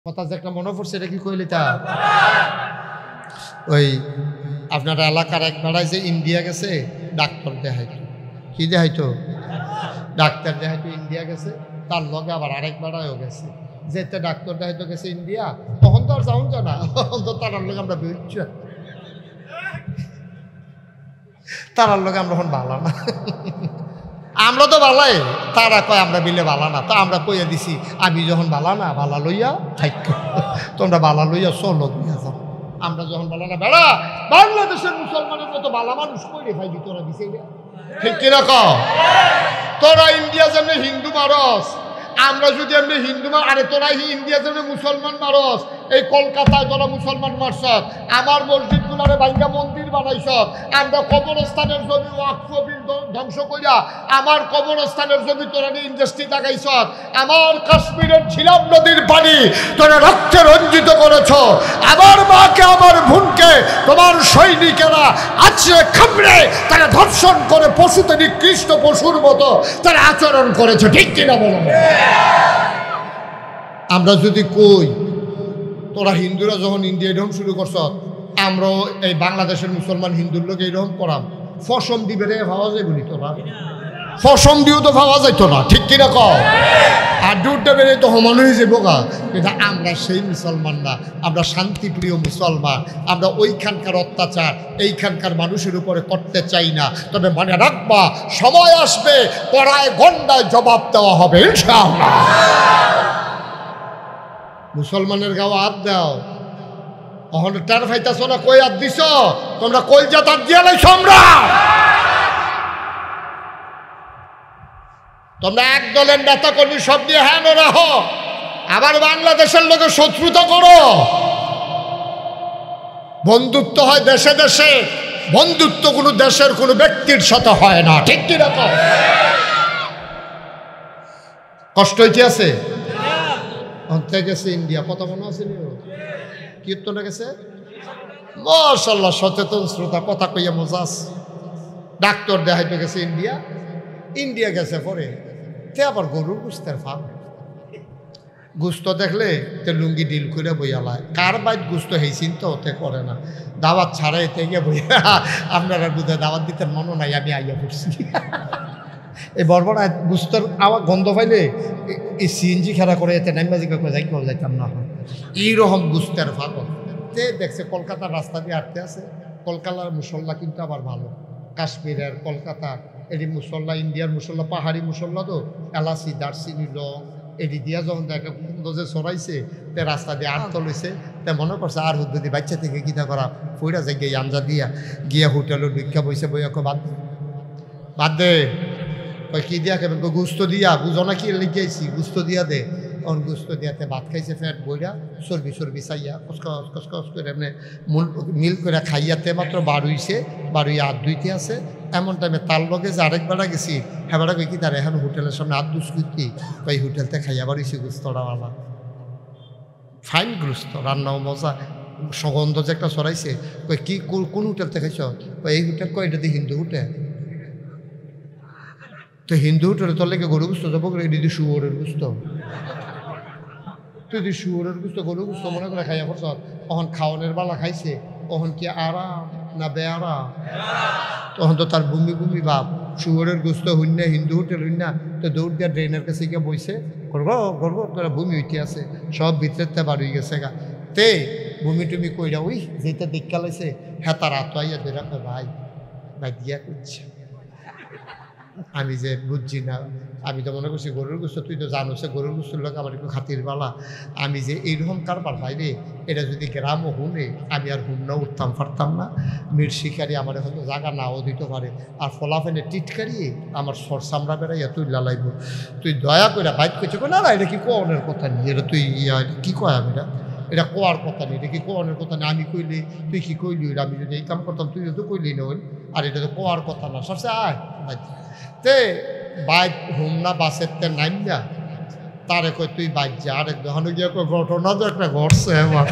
কথা যে একটা মনে পড়ছে, এটা কি কইলি তা ওই আপনার এলাকার এক বেড়ায় যে ইন্ডিয়া গেছে ডাক্তার দেখাইতো, কি দেখাইতো? ডাক্তার দেখাইতো ইন্ডিয়া গেছে, তার লগে আবার আরেক বেড়ায়ও গেছে, যেতে ডাক্তার দেখাইতো গেছে ইন্ডিয়া। তখন তো আর যাউন জানা, তখন তো তারার লগে আমরা বেরোচ্ছি, তারার লগে আমরা এখন ভালো না। আমরা তো বালাই, তারা কয় আমরা বিলে বালা না, তা আমরা কইয়া দিছি আমি যখন বালা না বালা লইয়া থাক, তোমরা বালা লইয়া চলো দিয়া যাও। আমরা যখন বালা না বেড়া বাংলাদেশের মুসলমানের মতো বালা মানুষ কইরে ভাই তোরা দিছে, ঠিক কিনা কও? তোরা ইন্ডিয়া যেমনি হিন্দু মারস, আমরা যদি এমনি হিন্দু মার, আরে তোরা ইন্ডিয়া যেমনি মুসলমান মারস, এই কলকাতায় তোরা মুসলমান মারস, আমার মসজিদ গুলারে ভাঙ্গা মন্দির বানাইছ, আমরা কবরস্থানের জমি ওয়াকফ ধ্বংস কইরা আমার কবরস্থানের জমি তোরা নিয়ে ইন্ডাস্ট্রি লাগাইছ, আমার কাশ্মীরের ঝিলাম নদীর পানি তোরা রক্তে রঞ্জিত করেছ, আমার মাকে আমার বোনকে তোমার সৈনিকেরা আছড়ে খামড়ে তারা ধর্ষণ করে পশুতে নিকৃষ্ট পশুর মতো তারা আচরণ করেছে, ঠিক কিনা বলো? আমরা যদি কই তোরা হিন্দুরা যখন ইন্ডিয়া এরকম শুরু করছ, আমরাও এই বাংলাদেশের মুসলমান হিন্দুর লোক এইরকম করাম, ফসম দিবে রে ভাবা যায় বলি, তোরা ফসম দিয়েও তো ভাবা যাইতো না, ঠিক কিনা কও? আর দুধটা বেড়ে তো সমান হয়ে যাবো গা। কিন্তু আমরা সেই মুসলমান না, আমরা শান্তিপ্রিয় মুসলমান, আমরা ওইখানকার অত্যাচার এইখানকার মানুষের উপরে করতে চাই না। তবে মনে রাখবা, সময় আসবে পড়ায় গন্ডায় জবাব দেওয়া হবে ইনশাআল্লাহ। মুসলমানের গাও হাত দাও, অহন টার ফাইতাছ না, কই হাত দিছ তোমরা? কই যা তার দিয়া লাইছ আমরা? তোমরা এক দলের নেতা কর্মী সব নিয়ে হ্যাঁ রাখো, আবার বাংলাদেশের লোকে শত্রুতা করো। বন্ধুত্ব হয় দেশে দেশে, বন্ধুত্ব কোনো দেশের কোনো ব্যক্তির সাথে হয় না, ঠিক কি রকম? কষ্ট হইতে আছে অন্তে গেছে ইন্ডিয়া, কথা মনে আছে কীর্তনে গেছে, মাশাআল্লাহ সচেতন শ্রোতা, কথা কইয়া মজা আছে। ডাক্তার দেখাইতে গেছে ইন্ডিয়া, ইন্ডিয়া গেছে পরে তে আবার গরুর গুস্তের ফার্ম, গুস্ত দেখলে তে লুঙ্গি ডিল করে বইয়ালায়, কার বাইত গুস্ত হেসিন তো ওতে করে না, দাওয়াত ছাড়াই থেকে বইয়া আপনারা বুধে দাওয়াত দিতে মনে নাই, আমি আইয়া পড়ছি। এই বর্বরা গুস্তর আবার গন্ধ পাইলে এই সিএনজি খেলা করে এতে নাইমাজি যাই করে যাইতাম না, এইরকম গুস্তের ফাঁকল। তে দেখছে কলকাতার রাস্তা দিয়ে হাঁটতে আছে, কলকাতার মুসল্লা কিন্তু আবার ভালো, কাশ্মীরের কলকাতার এটি মুসল্লা, ইন্ডিয়ার মুসল্লা পাহাড়ি মুসল্লা তো, এলাচি দারচিনি লং এটি দিয়া যখন দেখে যে সরাইছে, তে রাস্তা দিয়ে আট তলেছে, তে মনে করছে আর হুদ্দি বাচ্চা থেকে কিতা করা ফইরা যাই গিয়ে আমজা দিয়া গিয়া হোটেলের ভিক্ষা বইছে, বইয়া বাদ বাদ দে, কই কি দিয়া খেবেন? গুস্ত দিয়া, বুঝো না কি লিখেছি, গুস্ত দিয়া দে। অন গুস্ত দিয়াতে ভাত খাইছে, ফ্যাট বইরা চর্বি চর্বি চাইয়া কসকস কসকস করে এমনি মিল করে খাইয়াতে মাত্র বাড়ুইছে, বাড়ুইয়া হাত ধুইতে আছে। এমন টাইমে তার লগে যে আরেক বেড়া গেছি, হ্যাঁ বেড়া কই কি তার এখন হোটেলের সামনে হাত দুস করতি, কই হোটেলতে খাইয়া বাড়িছে গুস্তটাওয়ালা, ফাইন গুস্ত, রান্নাও মজা, সুগন্ধ যে একটা সরাইছে। কই কি কোন হোটেলতে খাইছ? কই এই হোটেল, কই এটা দিয়ে হিন্দু হোটেল। তো হিন্দু হোটেলে তোর লেগে গরু গুস্ত যাবো, দিদি শুয়োরের গুস্ত, তুই যদি শুয়োরের গুস্ত গরু গুস্ত মনে করে খাইয়া পড়ছ, তখন খাওয়ানোর বেলা খাইছে, তখন কি আরাম না বেআরাম? তখন তো তার ভূমি ভূমি ভাব, শুয়োরের গুস্ত হইন না, হিন্দু হোটেল হইন না, তো দৌড় দিয়া ড্রেনের কাছে গিয়ে বইছে, করবো করবো তোরা ভূমি হইতে আছে, সব ভিতরের বার হয়ে গেছে গা। তে ভূমি টুমি কইরা ওই যেটা দেখা লাইছে, হ্যাঁ তার আতো আইয়া ধরে ভাই ভাই দিয়া করছে। আমি যে বুঝছি না, আমি তো মনে করছি গরুর গুস্ত, তুই তো জানো সে গরুর গুস্তর লোক আমার একটু খাতির বালা, আমি যে এইরকম কারবার বাইরে, এটা যদি গ্রামও হুনে আমি আর হুন্না উঠতাম পারতাম না। মির শিকারি আমার হয়তো জায়গা নাও দিতে পারে, আর ফলাফেনে টিটকারি আমার সর সামরা বেড়াইয়া তুই লালাইব। তুই দয়া করে বাইক করছে, না না এটা কি কোয়ানের কথা নেই, এটা তুই কি কয়, আমি এটা কোয়ার কথা নেই, এটা কি কোয়ানের কথা নেই, আমি কইলি তুই কি কইলি, আমি যদি এই কাম করতাম তুই তো কইলি না, আর এটা তো কোয়ার কথা না, সবসে আয় তে বাইক হুম না বাসের তে নাইম না, তারে কই তুই বাইক যা, আরেক দোকানে গিয়ে ঘটনা তো একটা ঘটছে আমার,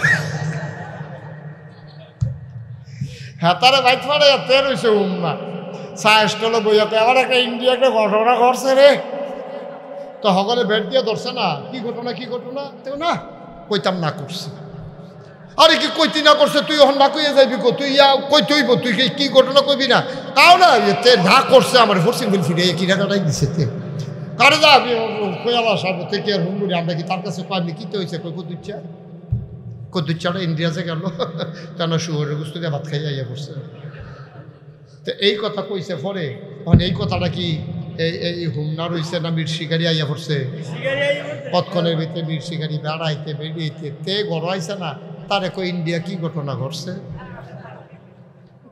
হ্যাঁ তারে বাইক ফাড়ে তের হয়েছে হুম না, চা স্টলে বইয়া আবার একটা ইন্ডিয়া একটা ঘটনা ঘটছে রে, তো সকলে ভেট দিয়ে ধরছে না, কি ঘটনা তো না কইতাম না করছে। আরে কি কইতি না করছে, তুই এখন না কইয়া যাইবি কো, তুই কইতে হইব, তুই কি ঘটনা কইবি না, তাও না এতে না করছে আমার ফোর্সিং বিল ফিরে কি টাকাটাই দিছে তে কারে যা আমি কইয়ালা সাহেব থেকে আর হুমুরি আমরা কি তার কাছে কয়নি কিতে হয়েছে, কই কদুচ্চাটা ইন্ডিয়াতে গেল কেন শুয়োরের গোস্ত দিয়ে ভাত খাইয়া ইয়া করছে। তো এই কথা কইছে পরে, মানে এই কথাটা কি এই হুমনা রইছে না মির শিকারি আইয়া পড়ছে, কতক্ষণের ভিতরে মির শিকারি বেড়াইতে বেরিয়েতে তে গড়াইছে না, তারে কই ইন্ডিয়া কি ঘটনা ঘটছে,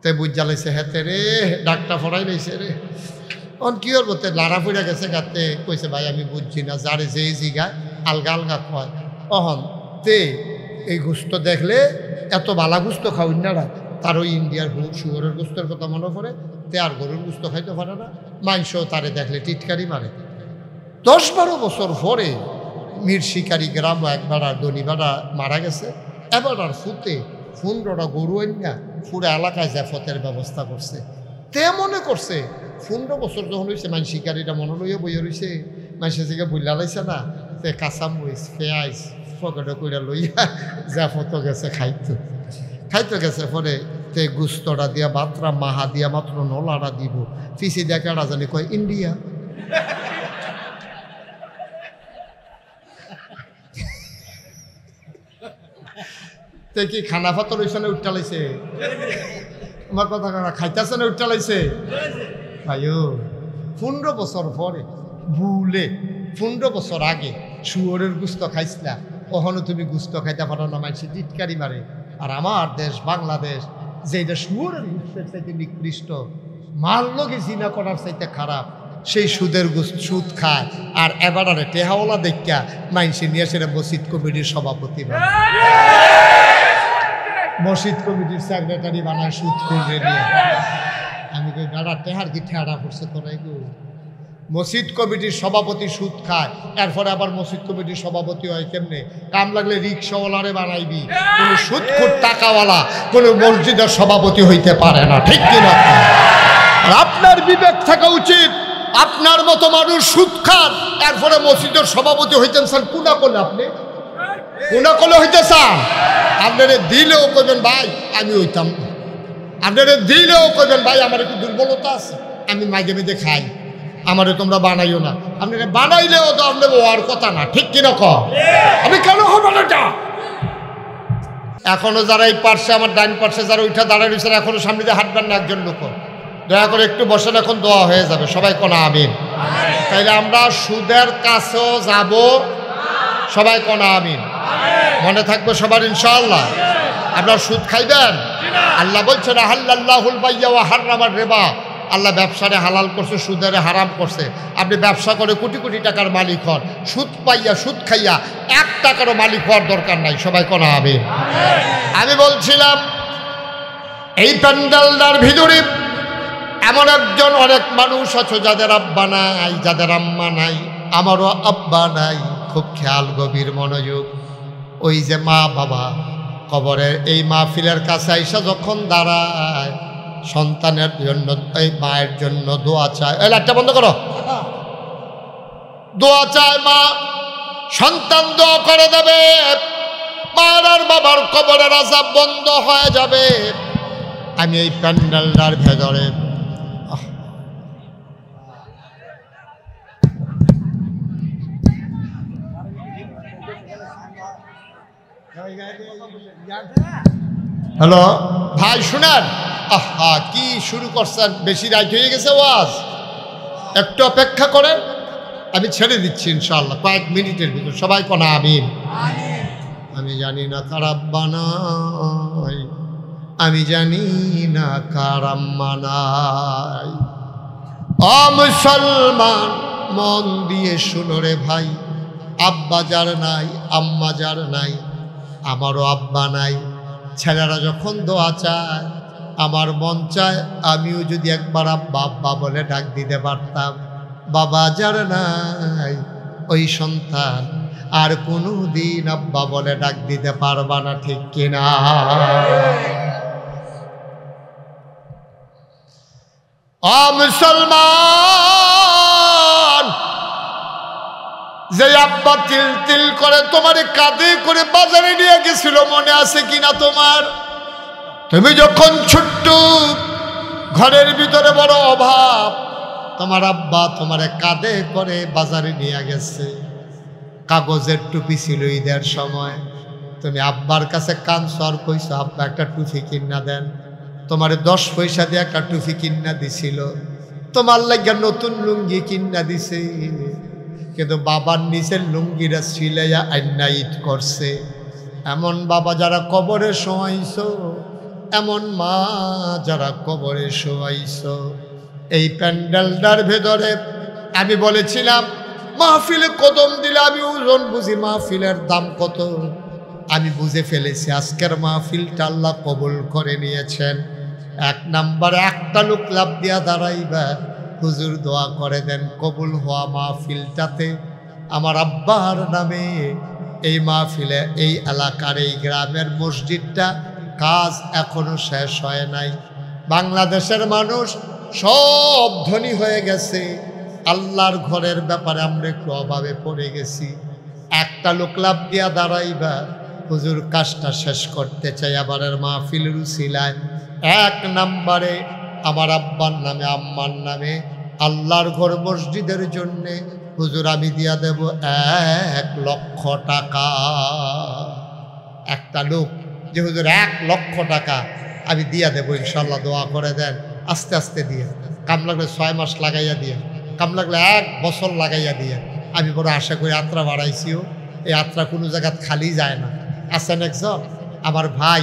তে বুঝ জ্বালাইছে হেতে রে ডাকটা ফড়াই লইছে রে। অন কি করবো, তে লাড়া ফুড়া গেছে গাতে, কইছে ভাই আমি বুঝছি না, যারে যেই জিগা আলগা আলগা কয়। অহন তে এই গোস্ত দেখলে এত বালা গোস্ত খাওয়াই না, তার ওই ইন্ডিয়ার শুয়োরের গোস্তের কথা মনে পড়ে, তে আর গরুর গোস্ত খাইতে পারে না, মাংসও তারে দেখলে টিটকারি মারে। 10-12 বছর পরে মির শিকারি গ্রাম একবার আর দনিবাড়া মারা গেছে, এবার আর ফুতে 15টা গরু না পুরো এলাকায় জাফতের ব্যবস্থা করছে। তে মনে করছে 15 বছর যখন হয়েছে মানুষ শিকারিটা মনে লইয়া বইয়া রয়েছে, মানুষের থেকে বইলা লাইছে না, তে কাঁচামরিচ পেঁয়াজ পকেটে করে লইয়া জাফত গেছে খাইতে গেছে। পরে তে গুস্তটা দিয়া বাতরা মাহা দিয়া মাত্র নলাটা দিব, ফিসি দিয়া কেডা জানি কয় ইন্ডিয়া। তে কি খানা ফাতর হইছে না উঠটা লাইছে, আমার কথা খাইতেছে না উঠটা লাইছে ভাইও। 15 বছর পরে ভুলে 15 বছর আগে শুয়োরের গুস্ত খাইছিলা, কখনো তুমি গুস্ত খাইতে পারো না, মানুষ টিটকারি মারে। আর আমার দেশ বাংলাদেশ যেটা শুয়োরের গুস্তের চাইতে নিকৃষ্ট, মাল লগে জিনা করার চাইতে খারাপ, সেই সুদের সুদ খায়। আর এবারে টেহাওয়ালা দেখা মাইনসি নিয়ে সেটা মসজিদ কমিটির সভাপতি বানায়, মসজিদ কমিটির সেক্রেটারি বানায় সুদ করবে নিয়ে। আমি কই দাদা টেহার কি ঠেহারা করছে তোরাই গো, মসজিদ কমিটির সভাপতি সুদ খায়, এরপরে আবার মসজিদ কমিটির সভাপতি হয় কেমনে? কাম লাগলে রিক্সাওয়ালারে বানাইবি, কোনো সুদখোর টাকাওয়ালা কোনো মসজিদের সভাপতি হইতে পারে না, ঠিক কিনা? আর আপনার বিবেক থাকা উচিত, আপনার মতো মানুষ সুদ খান, এরপরে মসজিদের সভাপতি হইতেন চান, কোনা করলে আপনি কোনা করলে হইতে চান? আপনারা দিলেও কইবেন ভাই আমি হইতাম, আপনারা দিলেও কইবেন ভাই আমার একটু দুর্বলতা আছে, আমি মাঝে মাঝে খাই, আমারে তোমরা বানাইও না। আপনারা বানাইলেও তো আপনার হওয়ার কথা না, ঠিক কিনা কম? আমি কেন হবো না? এখনো যারা এই পার্শ্বে আমার ডাইন পার্শ্বে যারা উঠা দাঁড়ায় রয়েছেন, এখনো সামনে দিয়ে হাঁটবেন না একজন লোক, দয়া করে একটু বসেন, এখন দোয়া হয়ে যাবে, সবাই কোনা আমিন। তাইলে আমরা সুদের কাছেও যাব, সবাই কোনা আমিন। মনে থাকবে সবার ইনশাআল্লাহ। আপনার সুদ খাইবেন? আল্লাহ বলছেন আহাল্লাল্লাহুল বাইয়া ওয়া হাররামার রিবা, আল্লাহ ব্যবসারে হালাল করছে, সুদেরে হারাম করছে। আপনি ব্যবসা করে কোটি কোটি টাকার মালিক হন, সুদ পাইয়া সুদ খাইয়া 1 টাকারও মালিক হওয়ার দরকার নাই, সবাই কোনা আমিন। আমি বলছিলাম এই প্যান্ডেলটার ভিতরে এমন একজন অনেক মানুষ আছে যাদের আব্বা নাই, যাদের আম্মা নাই, আমারও আব্বা নাই। খুব খেয়াল, গভীর মনোযোগ। ওই যে মা বাবা কবরের এই মাহফিলের কাছে আইসা যখন দাঁড়ায়, সন্তানের জন্য, এই মায়ের জন্য দোয়া চায়। এই লাইটটা বন্ধ করো। দোয়া চায় মা, সন্তান দোয়া করে দেবে, মার আর বাবার কবরের আযাব বন্ধ হয়ে যাবে। আমি এই প্যান্ডেলটার ভেতরে হ্যালো ভাই শুনেন, আহা কি শুরু করছেন, বেশি রাইট হয়ে গেছে ওয়াজ, একটু অপেক্ষা করেন, আমি ছেড়ে দিচ্ছি ইনশাআল্লাহ কয়েক মিনিটের ভিতর, সবাই কোনা আমিন। আমি জানি না কার আব্বা নাই, আমি জানি না কার আম্মা নাই। ও মুসলমান মন দিয়ে শুনো রে ভাই, আব্বা যার নাই, আম্মা যার নাই, আমারও আব্বা নাই। ছেলেরা যখন দোয়া চায়, আমার মন চায় আমিও যদি একবার আব্বা আব্বা বলে ডাক দিতে পারতাম। বাবা যার নাই, ওই সন্তান আর কোনো দিন আব্বা বলে ডাক দিতে পারবা না, ঠিক কিনা? ও মুসলমান, যে আব্বা তিল তিল করে তোমার কাঁধে করে বাজারে নিয়ে গেছিল, মনে আছে কিনা তোমার? তুমি যখন ছোট্ট, ঘরের ভিতরে বড় অভাব, তোমার আব্বা তোমার কাঁধে করে বাজারে নিয়ে গেছে। কাগজের টুপি ছিল ঈদের সময়, তুমি আব্বার কাছে কাঁদছো আর কইছো আব্বা একটা টুপি কিনা দেন। তোমার 10 পয়সা দিয়ে একটা টুপি কিনা দিছিল, তোমার লাগিয়া নতুন লুঙ্গি কিনা দিছে, কিন্তু বাবার নিচের লুঙ্গিরা সিলাইয়া আইনা ঈদ করছে। এমন বাবা যারা কবরে শোয়াইছো, এমন মা যারা কবরে শোয়াইছো। এই প্যান্ডেলটার ভেতরে আমি বলেছিলাম মাহফিলে কদম দিলে আমি ওজন বুঝি মাহফিলের দাম কত। আমি বুঝে ফেলেছি আজকের মাহফিলটা আল্লাহ কবুল করে নিয়েছেন। 1 নম্বরে একটা লোক লাভ দিয়া দাঁড়াইবা, হুজুর দোয়া করে দেন কবুল হওয়া মাহফিলটাতে আমার আব্বার নামে এই মাহফিলে এই এলাকার এই গ্রামের মসজিদটা কাজ এখনো শেষ হয় নাই। বাংলাদেশের মানুষ সব ধনী হয়ে গেছে, আল্লাহর ঘরের ব্যাপারে আমরা একটু অভাবে পড়ে গেছি। একটা লোক লাভ দিয়া দাঁড়াইবা, হুজুর কাজটা শেষ করতে চাই আবারের মাহফিলের উসিলায় 1 নম্বরে আমার আব্বার নামে আম্মার নামে আল্লাহর ঘর মসজিদের জন্যে হুজুর আমি দিয়া দেব 1 লক্ষ টাকা। একটা লোক যে হুজুর 1 লক্ষ টাকা আমি দিয়া দেবো ইনশাল্লাহ, দোয়া করে দেন। আস্তে আস্তে দিয়ে, কাম লাগলে 6 মাস লাগাইয়া দিয়ে, কাম লাগলে 1 বছর লাগাইয়া দিয়ে। আমি বড় আশা করি যাত্রা বাড়াইছিও, এই যাত্রা কোনো জায়গা খালি যায় না। আছেন একজন আমার ভাই,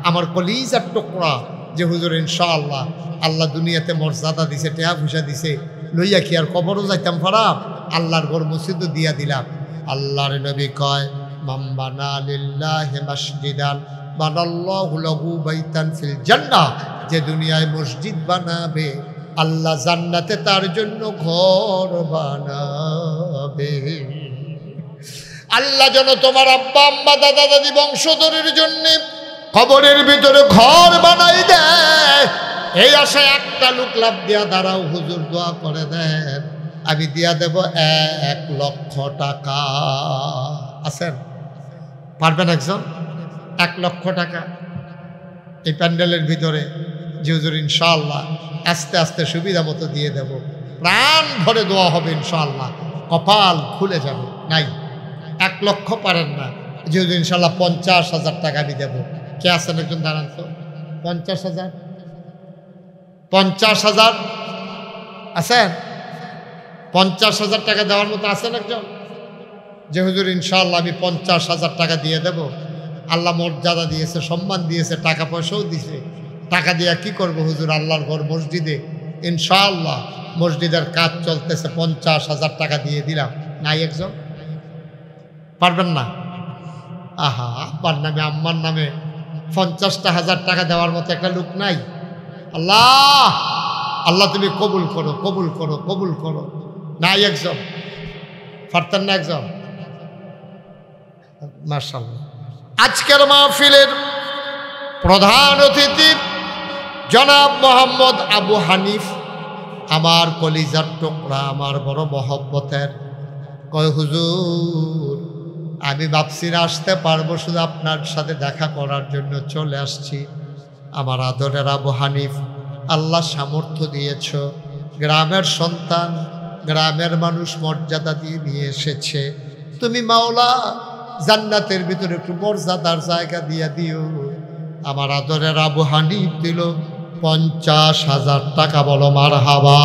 আমার কলিজার টুকরা, যে হুজুর ইনশাআল্লাহ আল্লাহ দুনিয়াতে মর্যাদা দিছে, টেহা পয়সা দিছে, লইয়া কি আর কবরও যাইতাম খারাপ, আল্লাহর ঘর মসজিদও দিয়া দিলাম। আল্লাহর নবী কয় মান বানা লিল্লাহি মাসজিদান বানাল্লাহু লাহু বাইতান ফিল জান্নাহ, যে দুনিয়ায় মসজিদ বানাবে আল্লাহ জান্নাতে তার জন্য ঘর বানাবে। আল্লাহ যেন তোমার আব্বা আম্মা দাদা দাদি বংশধরের জন্য কবরের ভিতরে ঘর বানাই দেয়, এই আশায় একটা লোক লাভ দিয়া দাঁড়াও, হুজুর দোয়া করে দেন আমি দিয়া দেব 1 লক্ষ টাকা। আছেন পারবেন একজন? 1 লক্ষ টাকা এই প্যান্ডেলের ভিতরে যে হুজুর ইনশাআল্লাহ আস্তে আস্তে সুবিধা মতো দিয়ে দেব, প্রাণ ভরে দোয়া হবে ইনশাআল্লাহ, কপাল খুলে যাবে। নাই 1 লক্ষ পারেন না, যে হুজুর ইনশাআল্লাহ 50,000 টাকা আমি দেবো। কে আছেন একজন দাঁড়ান তো? 50,000 50,000 আছেন? 50,000 টাকা দেওয়ার মতো আছেন একজন? যে হুজুর ইনশাআল্লাহ আমি 50,000 টাকা দিয়ে দেব। আল্লাহ মর্যাদা দিয়েছে, সম্মান দিয়েছে, টাকা পয়সাও দিয়েছে। টাকা দিয়ে কি করব হুজুর? আল্লাহর ঘর মসজিদে ইনশাআল্লাহ মসজিদের কাজ চলতেছে, 50,000 টাকা দিয়ে দিলাম। নাই একজন? পারবেন না? আহা, আব্বার নামে আম্মার নামে 50,000 টাকা দেওয়ার মতো একটা লোক নাই? আল্লাহ আল্লাহ তুমি কবুল করো, কবুল করো, কবুল করো। নাই একজন? পারতেন না একজন? মাশাআল্লাহ। আজকের মাহফিলের প্রধান অতিথি জনাব মোহাম্মদ আবু হানিফ, আমার কলিজার টুকরা, আমার বড় মহব্বতের। কয় হুজুর আমি ভাবছি না আসতে পারবো, শুধু আপনার সাথে দেখা করার জন্য চলে আসছি। আমার আদরের আবু হানিফ, আল্লাহ সামর্থ্য দিয়েছ, গ্রামের সন্তান, গ্রামের মানুষ মর্যাদা দিয়ে নিয়ে এসেছে, তুমি মাওলা জান্নাতের ভিতরে একটু মর্যাদার জায়গা দিয়ে দিও। আমার আদরের আবু হানিফ দিল 50,000 টাকা। বলো মারহাবা।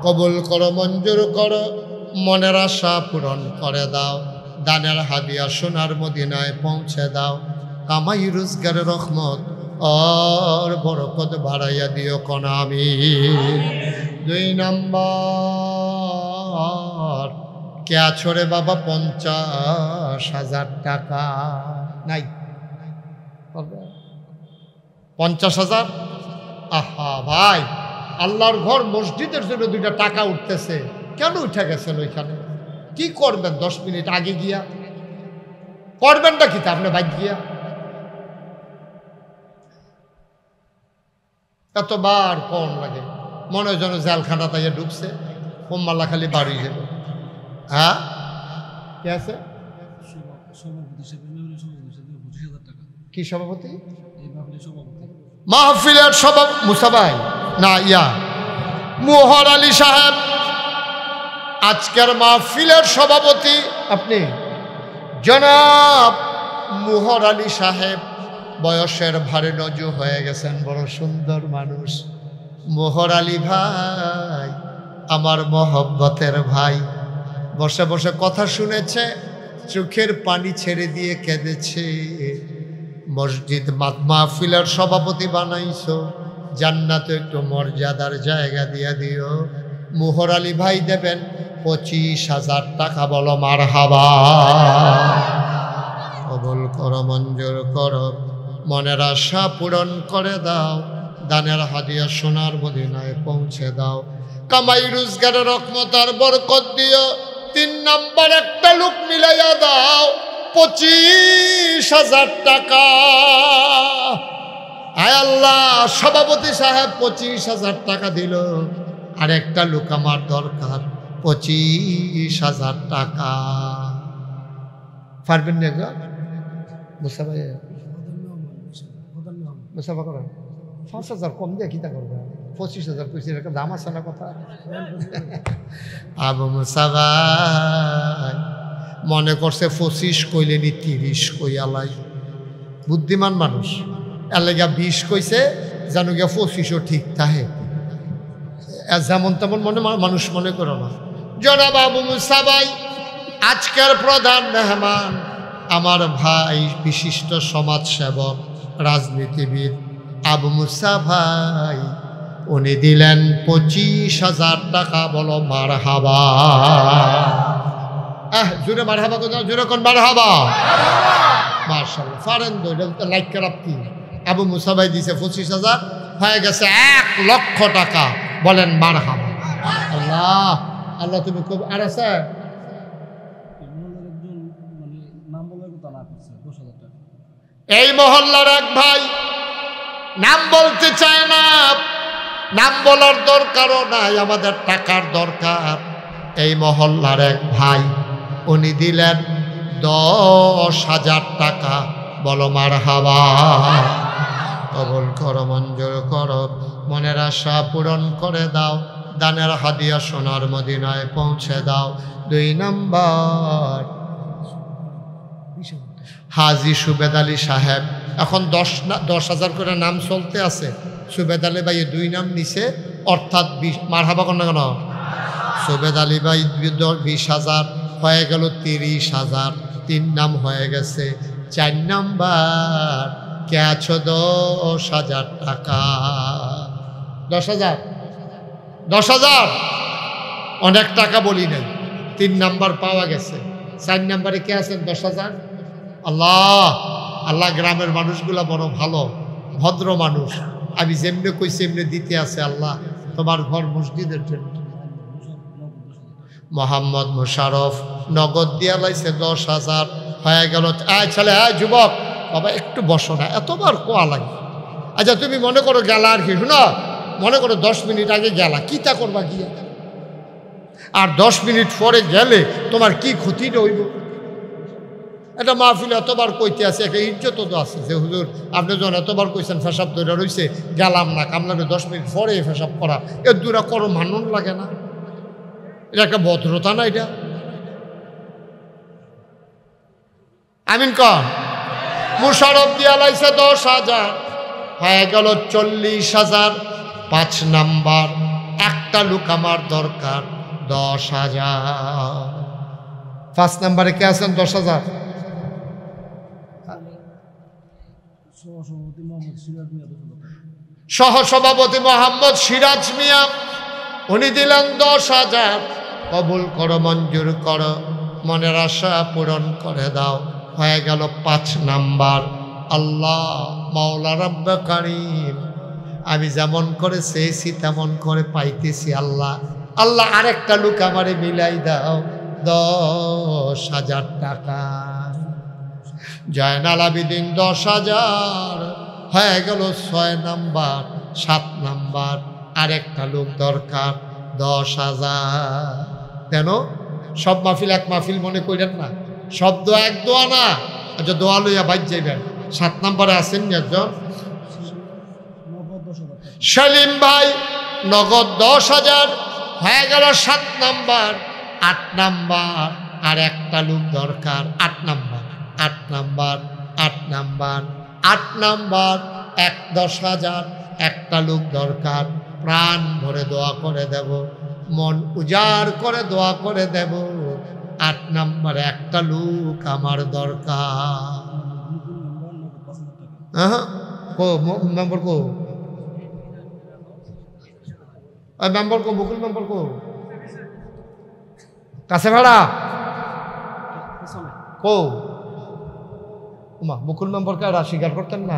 কবুল করো, মঞ্জুর করো, মনের আশা পূরণ করে দাও, দানের হাদিয়া সোনার মদিনায় পৌঁছে দাও, কামাই রোজগারের রহমত আর বরকত বাড়াইয়া দিও কোন আমিন। 2 নম্বর কে আছরে বাবা 50,000 টাকা নাই? 50,000? আহা ভাই, আল্লাহর ঘর মসজিদের জন্য 2টা টাকা উঠতেছে, কেন উঠে গেছেন ওইখানে? কি করবেন 10 মিনিট আগে গিয়া? করবেনটা কি তা আপনি বাইক গিয়া? এতবার কোন লাগে, মনে হয় যেন জেলখানা তাইয়া ঢুকছে, কোম্মাল্লা খালি বাড়ি যাবে। হ্যাঁ কে আছে? কি সভাপতি? মাহফিলের সভাপতি মুসাভাই না ইয়া মোহর আলী সাহেব আজকের মাহফিলের সভাপতি আপনি জনাব মোহর আলী সাহেব। বয়সের ভারে নজু হয়ে গেছেন, বড় সুন্দর মানুষ। মোহর আলী ভাই আমার মহব্বতের ভাই, বসে বসে কথা শুনেছে, চোখের পানি ছেড়ে দিয়ে কেঁদেছে। মসজিদ মাহফিলের সভাপতি বানাইছো, জান্নাতে একটু মর্যাদার জায়গা দিয়ে দিও। মোহর আলী ভাই দেবেন 25,000 টাকা। বলো মারহাবা। কবুল করো, মঞ্জুর করো, মনের আশা পূরণ করে দাও। দানের হাদিয়া সোনার মদিনায় পৌঁছে দাও। কামাই রোজগারের রহমত আর বরকত দিও। 3 নাম্বার একটা লোক মিলাইয়া দাও 25,000 টাকা। আয় আল্লাহ, সভাপতি সাহেব 25,000 টাকা দিল, আর একটা লোক আমার দরকার 25,000 টাকা। পারবেন না গো মুসাফা? মুসাফা করেন 5,000 কম দিয়ে কিতা করবে? 25,000 কইছি, একটা দাম আছে না কথা। আবু মুসাফা মনে করছে 25 কইলেনি 30 কই আলাই। বুদ্ধিমান মানুষ, এর লেগা 20 কইছে, জানো গিয়া 25ও ঠিক থাকে। যেমন তেমন মানুষ মনে করো না। জনাব আবু মুসা ভাই আজকের প্রধান মেহমান, আমার ভাই বিশিষ্ট সমাজসেবক রাজনীতিবিদ আবু মুসা ভাই। উনি দিলেন 25,000 টাকা। বলো মারহাবা। জোরে মারহাবা কোথাও, জোরে কোন মারহাবা। মাশাআল্লাহ, ফারেন লাইক রাখতি। আবু মুসা ভাই দিছে 25,000, হয়ে গেছে 1 লক্ষ টাকা। বলেন মারহাবা। আল্লাহ আল্লাহ, তুমি খুব আর আছে। এই মহল্লার এক ভাই নাম বলতে চায় না, নাম বলার দরকারও নাই, আমাদের টাকার দরকার। এই মহল্লার এক ভাই, উনি দিলেন 10,000 টাকা। বলো মারহাবা। কবুল করো, মঞ্জুর করো, মনের আশা পূরণ করে দাও। দানের হাদিয়া সোনার মদিনায় পৌঁছে দাও। 2 নাম্বার হাজী সুবেদ আলী সাহেব। এখন 10,000 করে নাম চলতে আছে। সুবেদ আলী ভাই 2 নাম নিছে, অর্থাৎ 20। মারহাবা কর না কেন? সুবেদ আলী ভাই 20,000 হয়ে গেল 30,000। 3 নাম হয়ে গেছে। 4 নাম্বার কে আছো? 10,000 টাকা। 10,000 অনেক টাকা বলি নাই। 3 নাম্বার পাওয়া গেছে। 4 নাম্বারে কে আছেন? 10,000। আল্লাহ আল্লাহ, গ্রামের মানুষগুলা বড় ভালো, ভদ্র মানুষ। আমি যেমনি কইছি এমনি দিতে আছে। আল্লাহ তোমার ঘর মসজিদের জন্য। মোহাম্মদ মুশারফ নগদ দিয়া লাইছে 10,000, হয়ে গেল। ছেলে, যুবক বাবা একটু বসো না, এতবার কোয়া লাগে। আচ্ছা তুমি মনে করো গেলা, আর কি শোনো, মনে করো 10 মিনিট আগে গেলা, কিতা করবা গিয়া? আর 10 মিনিট পরে গেলে তোমার কি ক্ষতিটা হইব? এটা মাহফিল এতবার কইতে আছে, একটা ইজ্জত তো আছে যে হুজুর আপনি যখন এতবার কইছেন ফেসাব ধরে রইছে, গেলাম না, কামলাকে 10 মিনিট পরে ফেসাব করা, এর দূরা করো মানুন লাগে না? এটা একটা ভদ্রতা না? এটা আমিন কর। মুশারফ দিয়া লাইছে 10,000, হয়ে গেল 40,000। 5 নাম্বার একটা লোক আমার দরকার 10,000। 5 নাম্বারে কে আছেন? 10,000। সহসভাপতি মোহাম্মদ সিরাজ মিয়া, উনি দিলেন 10,000। কবুল করো, মঞ্জুর করো, মনের আশা পূরণ করে দাও। হয়ে গেল 5 নাম্বার। আল্লাহ মাওলা রব্বে কারীম, আমি যেমন করে চেয়েছি তেমন করে পাইতেছি। আল্লাহ আল্লাহ, আরেকটা লোক আমারে মিলাই দাও 10,000 টাকা। জয়নাল আবেদিন 10,000, হয়ে গেল 6 নাম্বার। 7 নাম্বার আরেকটা লোক দরকার 10,000। কেন? সব মাহফিল এক মাহফিল মনে করেন না, সব দোয়া এক দোয়া না। আচ্ছা দোয়া লইয়া বাইর যাইবেন। 7 নম্বরে আছেন একজন সেলিম ভাই, নগদ 10,000 হয়ে গেল 7 নম্বর। 8 নম্বর আর একটা লোক দরকার। 8 নম্বর 8 নম্বর 8 নম্বর 8 নম্বর 10,000 একটা লোক দরকার। প্রাণ ভরে দোয়া করে দেব, মন উজাড় করে দোয়া করে দেব। 8 নম্বরে একটা লোক আমার দরকার। হ্যাঁ কো মেম্বার কো, মেম্বার কো, মুকুল মেম্বার কো, কাছে ভাড়া কো মুকুল মেম্বারকে আর স্বীকার করতেন না।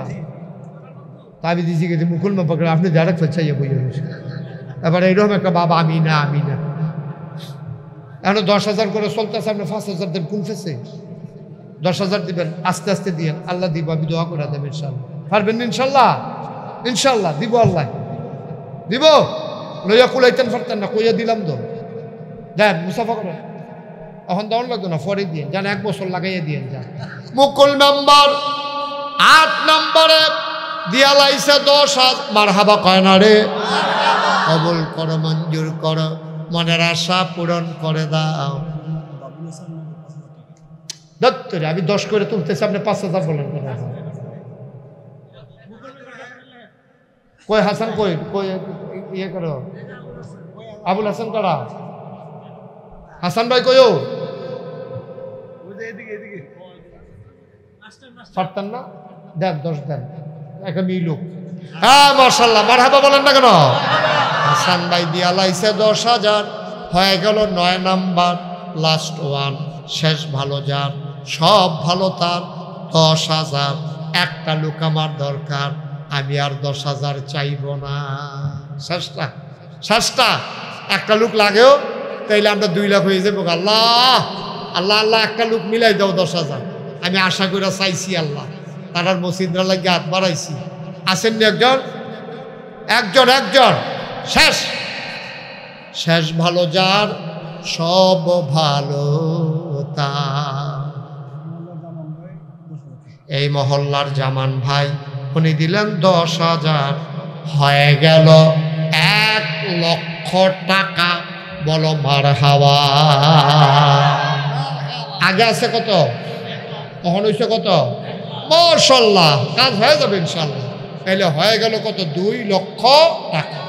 তা আমি দিছি গেছি মুকুল মেম্বারকে আপনি ডাইরেক্ট চাইয়ে বইয়ে রয়েছে। এবার এইরকম একটা বাবা আমি না এখন 10,000 করে চলতেছে, আপনি 5,000 দেন কোন ফেসে? 10,000 দিবেন, আস্তে আস্তে দিয়েন, আল্লাহ দিব। আমি দোয়া করে দেবেন ইনশাল্লাহ। পারবেন ইনশাল্লাহ? ইনশাল্লাহ দিব, আল্লাহ দিব। লইয়া কুলাইতেন পারতেন না, কইয়া দিলাম তো। দেন মুসাফা করেন, এখন দেওয়ান লাগতো না, পরে দিয়ে যান, 1 বছর লাগাইয়া দিয়ে যান। মুকুল মেম্বার 8 নম্বরে দিয়া লাইছে 10,000। মারহাবা কয় না রে? কবুল করো, মঞ্জুর করো, মনের আশা পূরণ করে দাও। দত্তরে আমি 10 করে তুলতেছি, আপনি 5,000 বলেন। কই হাসান কই কই ইয়ে করো, আবুল হাসান করা, হাসান ভাই কইও পারতেন না? দেন 10 দেন, একটা মিলুক। হ্যাঁ মাশাআল্লাহ, মারহাবা বলেন না কেন? হাসান ভাই দিয়া লাইছে 10,000 হয়ে গেল 9 নাম্বার, লাস্ট ওয়ান, শেষ ভালো যার, সব ভালো তার। 10,000 একটা লোক আমার দরকার, আমি আর 10,000 চাইব না। শেষটা একটা লোক লাগেও, তাইলে আমরা 2 লাখ হয়ে যাবো। আল্লাহ আল্লাহ আল্লাহ একটা লোক মিলাই দাও 10,000। আমি আশা করে চাইছি, আল্লাহ তার মসজিদরা লাগে হাত বাড়াইছি। আসেননি একজন একজন একজন শেষ ভালো যার, সব ভালো তার। এই মহল্লার জামান ভাই, উনি দিলেন 10,000, হয়ে গেল 1 লক্ষ টাকা। বলো মারহাবা। আগে আছে কত, এখন হয়েছে কত? মাশাআল্লাহ, কাজ হয়ে যাবে ইনশাআল্লাহ। তাহলে হয়ে গেল কত? 2 লক্ষ টাকা।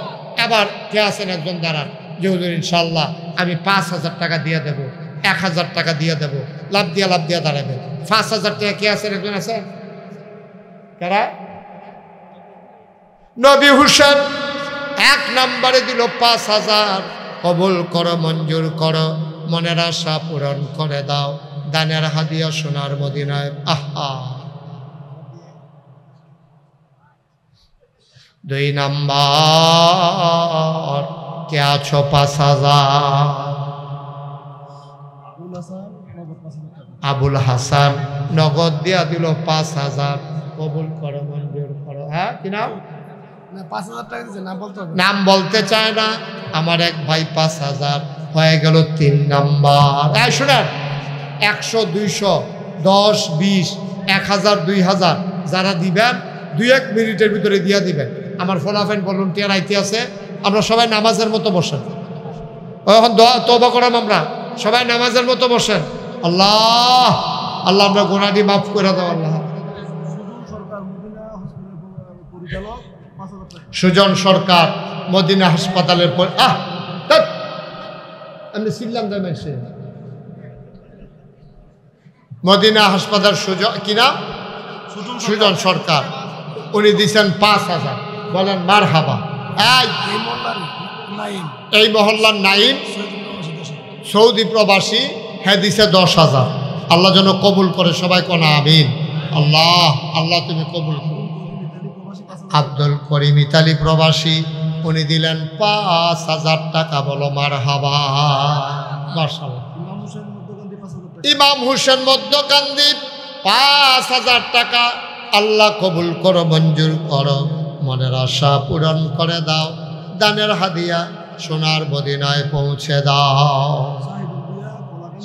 এবার কে আছেন একজন দাঁড়ান, যে হুজুর ইনশাআল্লাহ আমি 5,000 টাকা দিয়ে দেব, 1,000 টাকা দিয়ে দেব, লাভ দিয়া দাঁড়াবে। 5,000 টাকা কে আছেন? একজন আছে? কারা? নবী হোসেন 1 নম্বরে দিল 5,000। কবুল করো, মঞ্জুর করো, মনের আশা পূরণ করে দাও। দানের হাদিয়া সোনার মদিনায়। আহা। 2 নম্বর কে আছো? 5,000। আবুল হাসান নগদ দিয়া দিল 5,000। কবুল করো, মঞ্জুর করো। হ্যাঁ কি নাম? 5,000 টাকা দিয়েছে, নাম বলতে চায় না। আমার এক ভাই 5,000 হয়ে গেল 3 নাম্বার। শুনেন, 100, 200, 10, 20, 1,000, 2,000 যারা দিবেন 2-1 মিনিটের ভিতরে দিয়া দিবেন। আমার ফলাফেন ভলান্টিয়ার আইতে আছে। আমরা সবাই নামাজের মতো বসেন, এখন তওবা করাম। আমরা সবাই নামাজের মতো বসেন। আল্লাহ আল্লাহ আমরা গুনাহটি মাফ করে দাও। আল্লাহ। সুজন সরকার মদিনা হাসপাতালের পর আমি ছিলাম সে মদিনা হাসপাতাল। সুজন কি নাম? সুজন সরকার। উনি দিচ্ছেন 5,000। বলেন মারহাবা। এই মহল্লার নাইম সৌদি প্রবাসী, হ্যাঁ দিছে 10,000। আল্লাহ যেন কবুল করে, সবাই কোন আমিন। আল্লাহ আল্লাহ তুমি কবুল করো। আব্দুল করিম ইতালি প্রবাসী, উনি দিলেন 5,000 টাকা। বলো মারহাবা। মাশাআল্লাহ। ইমাম হোসেন মধ্যকান্দি 5,000 টাকা। আল্লাহ কবুল করো, মঞ্জুর করো, মনের আশা পূরণ করে দাও। দানের হাদিয়া সোনার মদিনায় পৌঁছে দাও।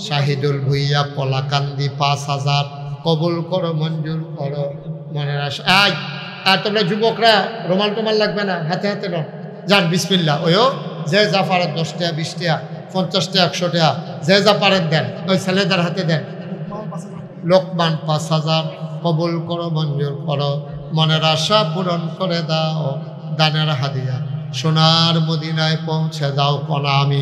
শাহিদুল ভুইয়া কলাকান্দি 5,000 কবুল করো মঞ্জুর করো মনের আশা। আর তোমরা যুবকরা রুমাল টুমাল লাগবে না, হাতে হাতে নাও, যান বিসমিল্লাহ। ওইও যে যা পারেন 10 টাকা 20 টাকা 50 টাকা 100 টাকা যে যা পারেন দেন, ওই ছেলেদের হাতে দেন। লোকমান 5,000 কবুল করো মঞ্জুর করো মনের আশা পূরণ করে দাও, দানের হাদিয়া সোনার মদিনায় পৌঁছে দাও কোনা আমি।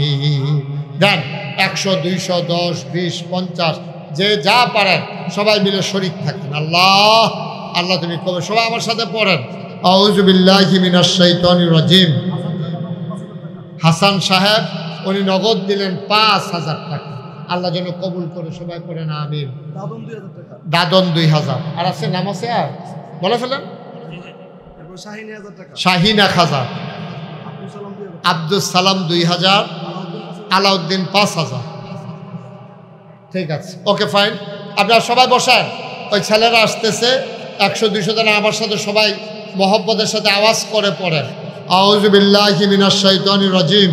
দেন 100 200 10 20 50 যে যা পারেন সবাই মিলে শরীক থাকেন। আল্লাহ আল্লাহ তুমি কবে সবাই আমার সাথে পড়েন আউযু বিল্লাহি মিনাশ শাইতানির রাজিম। হাসান সাহেব উনি নগদ দিলেন 5,000 টাকা, আল্লাহ যেন কবুল করে সবাই পড়েন আমিন। দাদন 2,000 আর আছে নাম আছে আর বলে ফেলেন। শাহিন 1,000, আব্দুল সালাম 2,000, আলাউদ্দিন 5,000। ঠিক আছে, ওকে ফাইন। আপনারা সবাই বসেন, ওই ছেলেরা আসতেছে 100 200 জন আমার সাথে সবাই মহব্বতের সাথে আওয়াজ করে পড়েন আউযু বিল্লাহি মিনাশ শাইতানির রাজিম।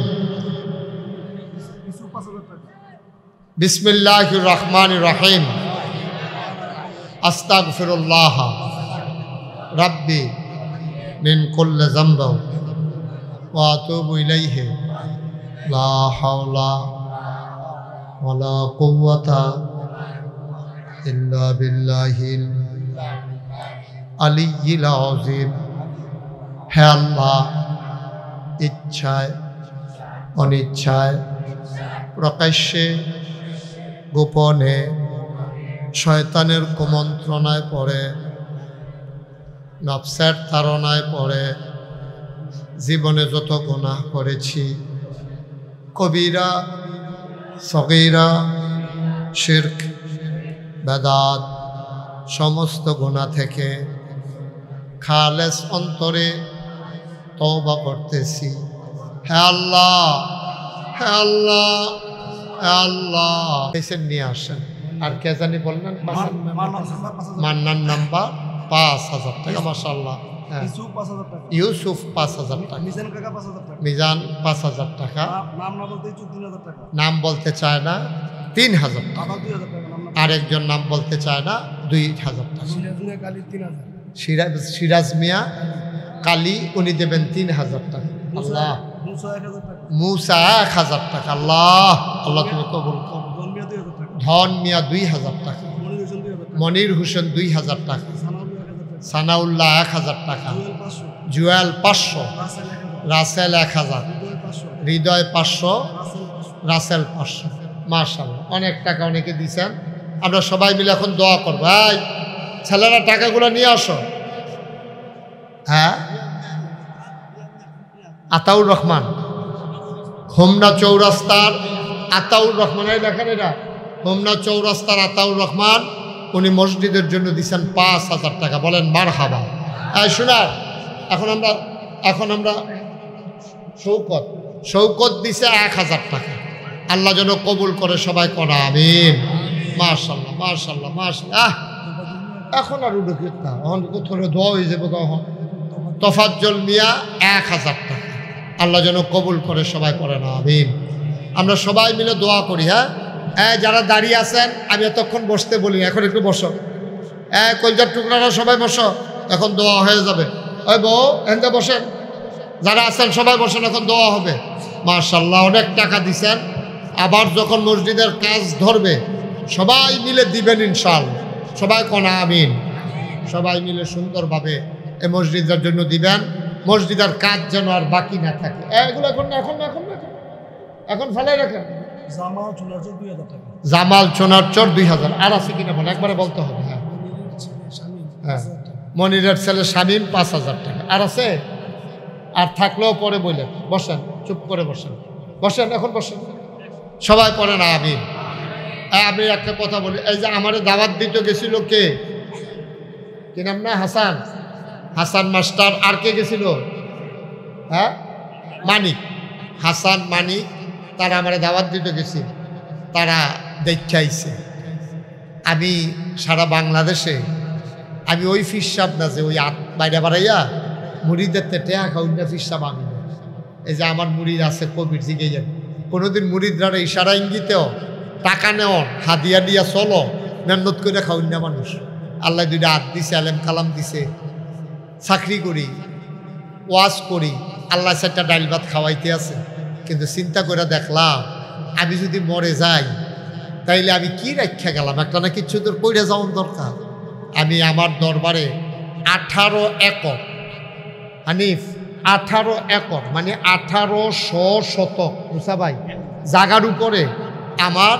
বিসমিল্লাহির রহমানির রহিম। আস্তাগফিরুল্লাহ রাব্বি মিন কুল্লি যামবিন ওয়া আতুবু ইলাইহি লা হাওলা ওয়ালা কুওয়াতা ইল্লা বিল্লাহিল আলিয়্যিল আযীম। হে আল্লাহ, ইচ্ছায় অনিচ্ছায় প্রকাশ্যে গোপনে শয়তানের কুমন্ত্রণায় পড়ে নফসের তাড়নায় পড়ে জীবনে যত গুনাহ করেছি, কবিরা সগীরা শিরক বেদাত সমস্ত গুনাহ থেকে খালেস অন্তরে তওবা করতেছি। হে আল্লাহ, হে আল্লাহ, হে আল্লাহ। এসে নিয়ে আসেন। আর কে জানি বললেন মান্নান নাম্বার 5,000 টাকা। মাশাআল্লাহ। ইউসুফ 5,000 টাকা, মিজান 5,000 টাকা, নাম বলতে চায় না 3,000 টাকা, আরেকজন নাম বলতে চায় না 2,000 টাকা। সিরাজ মিয়া কালী উনি দেবেন 3,000 টাকা। আল্লাহ। মুসা 1,000 টাকা। আল্লাহ আল্লাহ তুমি কবুল করো। ধন মিয়া 2,000 টাকা, মনির হোসেন 2,000 টাকা, সানাউল্লাহ 1,000 টাকা, জুয়েল 500, রাসেল 1,000, হৃদয় 500, রাসেল 500। মাশাআল্লাহ, অনেক টাকা অনেকে দিয়েছেন। আমরা সবাই মিলে এখন দোয়া করবো। ভাই ছেলেরা টাকাগুলো নিয়ে আসো। হ্যাঁ, আতাউর রহমান হোমনা চৌরাস্তার আতাউর রহমান, এই দেখেন এটা হোমনা চৌরাস্তার আতাউর রহমান, উনি মসজিদের জন্য দিচ্ছেন 5,000 টাকা। বলেন মারহাবা। শোনার এখন আমরা শৌকত দিছে 1,000 টাকা। আল্লাহ যেন কবুল করে সবাই করা আমিন। মাশাআল্লাহ মাশাআল্লাহ মাশাআল্লাহ। এখন আর উঠে না, এখন কোথাও দোয়া হয়ে যাবে। তখন তফাজ্জল মিয়া 1,000 টাকা। আল্লাহ যেন কবুল করে সবাই করে না আমিন। আমরা সবাই মিলে দোয়া করি। হ্যাঁ, যারা দাঁড়িয়ে আছেন আমি এতক্ষণ বসতে বলি, এখন একটু বসো। কলজার টুকরারা সবাই বসো, এখন দোয়া হয়ে যাবে। ওই বউ এনতে বসেন, যারা আছেন সবাই বসেন, এখন দোয়া হবে। মাশাআল্লাহ, অনেক টাকা দিছেন। আবার যখন মসজিদের কাজ ধরবে সবাই মিলে দিবেন ইনশাআল্লাহ। সবাই কোনা আমিন। সবাই মিলে সুন্দরভাবে এই মসজিদের জন্য দিবেন। মসজিদের কাজ যেন আর বাকি না থাকে। এগুলো এখন না, এখন না, এখন না, এখন ফেলাই রাখেন। জামাল চোনারচর 2,000। আর আছে কিনা বলে একবারে বলতে হবে। হ্যাঁ হ্যাঁ, মনিরের ছেলে শামীম 5,000 টাকা। আর আছে? আর থাকলেও পরে বললেন। বসেন, চুপ করে বসেন, বসেন, এখন বসেন। সবাই পড়ে না আমিন। আমি একটা কথা বলি, এই যে আমারে দাওয়াত দিতে গেছিল কে, কি নাম না, হাসান, হাসান মাস্টার। আর কে গেছিল? হ্যাঁ, মানিক, হাসান মানিক। তারা আমারে দাওয়াত দিতে গেছি, তারা দেখাইছে। আমি সারা বাংলাদেশে আমি ওই ফিরসাব না যে ওই বাইরে বাড়াইয়া মুড়িদের টেয়া খাউন না, ফিরসাব আমি না। এই যে আমার মুড়িদ আছে কবির জিগে যান, কোনোদিন মুড়িদরা ইশারা ইঙ্গিতেও টাকা নেওয়ার হাদিয়া দিয়া চলো মেহনত করে খাওয়ান না মানুষ। আল্লাহ দুইটা হাত দিছে, আলেম কালাম দিছে, চাকরি করি, ওয়াজ করি, আল্লাহ চারটা ডাইল ভাত খাওয়াইতে আছে। কিন্তু চিন্তা করে দেখলাম আমি যদি মরে যাই তাইলে আমি কি রাখা গেলাম? একটা না কিছু তোর কইরা যাওয়ার দরকার। আমি আমার দরবারে 18 একর হানিফ, 18 একর মানে 1800 শতক মুসা ভাই জাগার উপরে আমার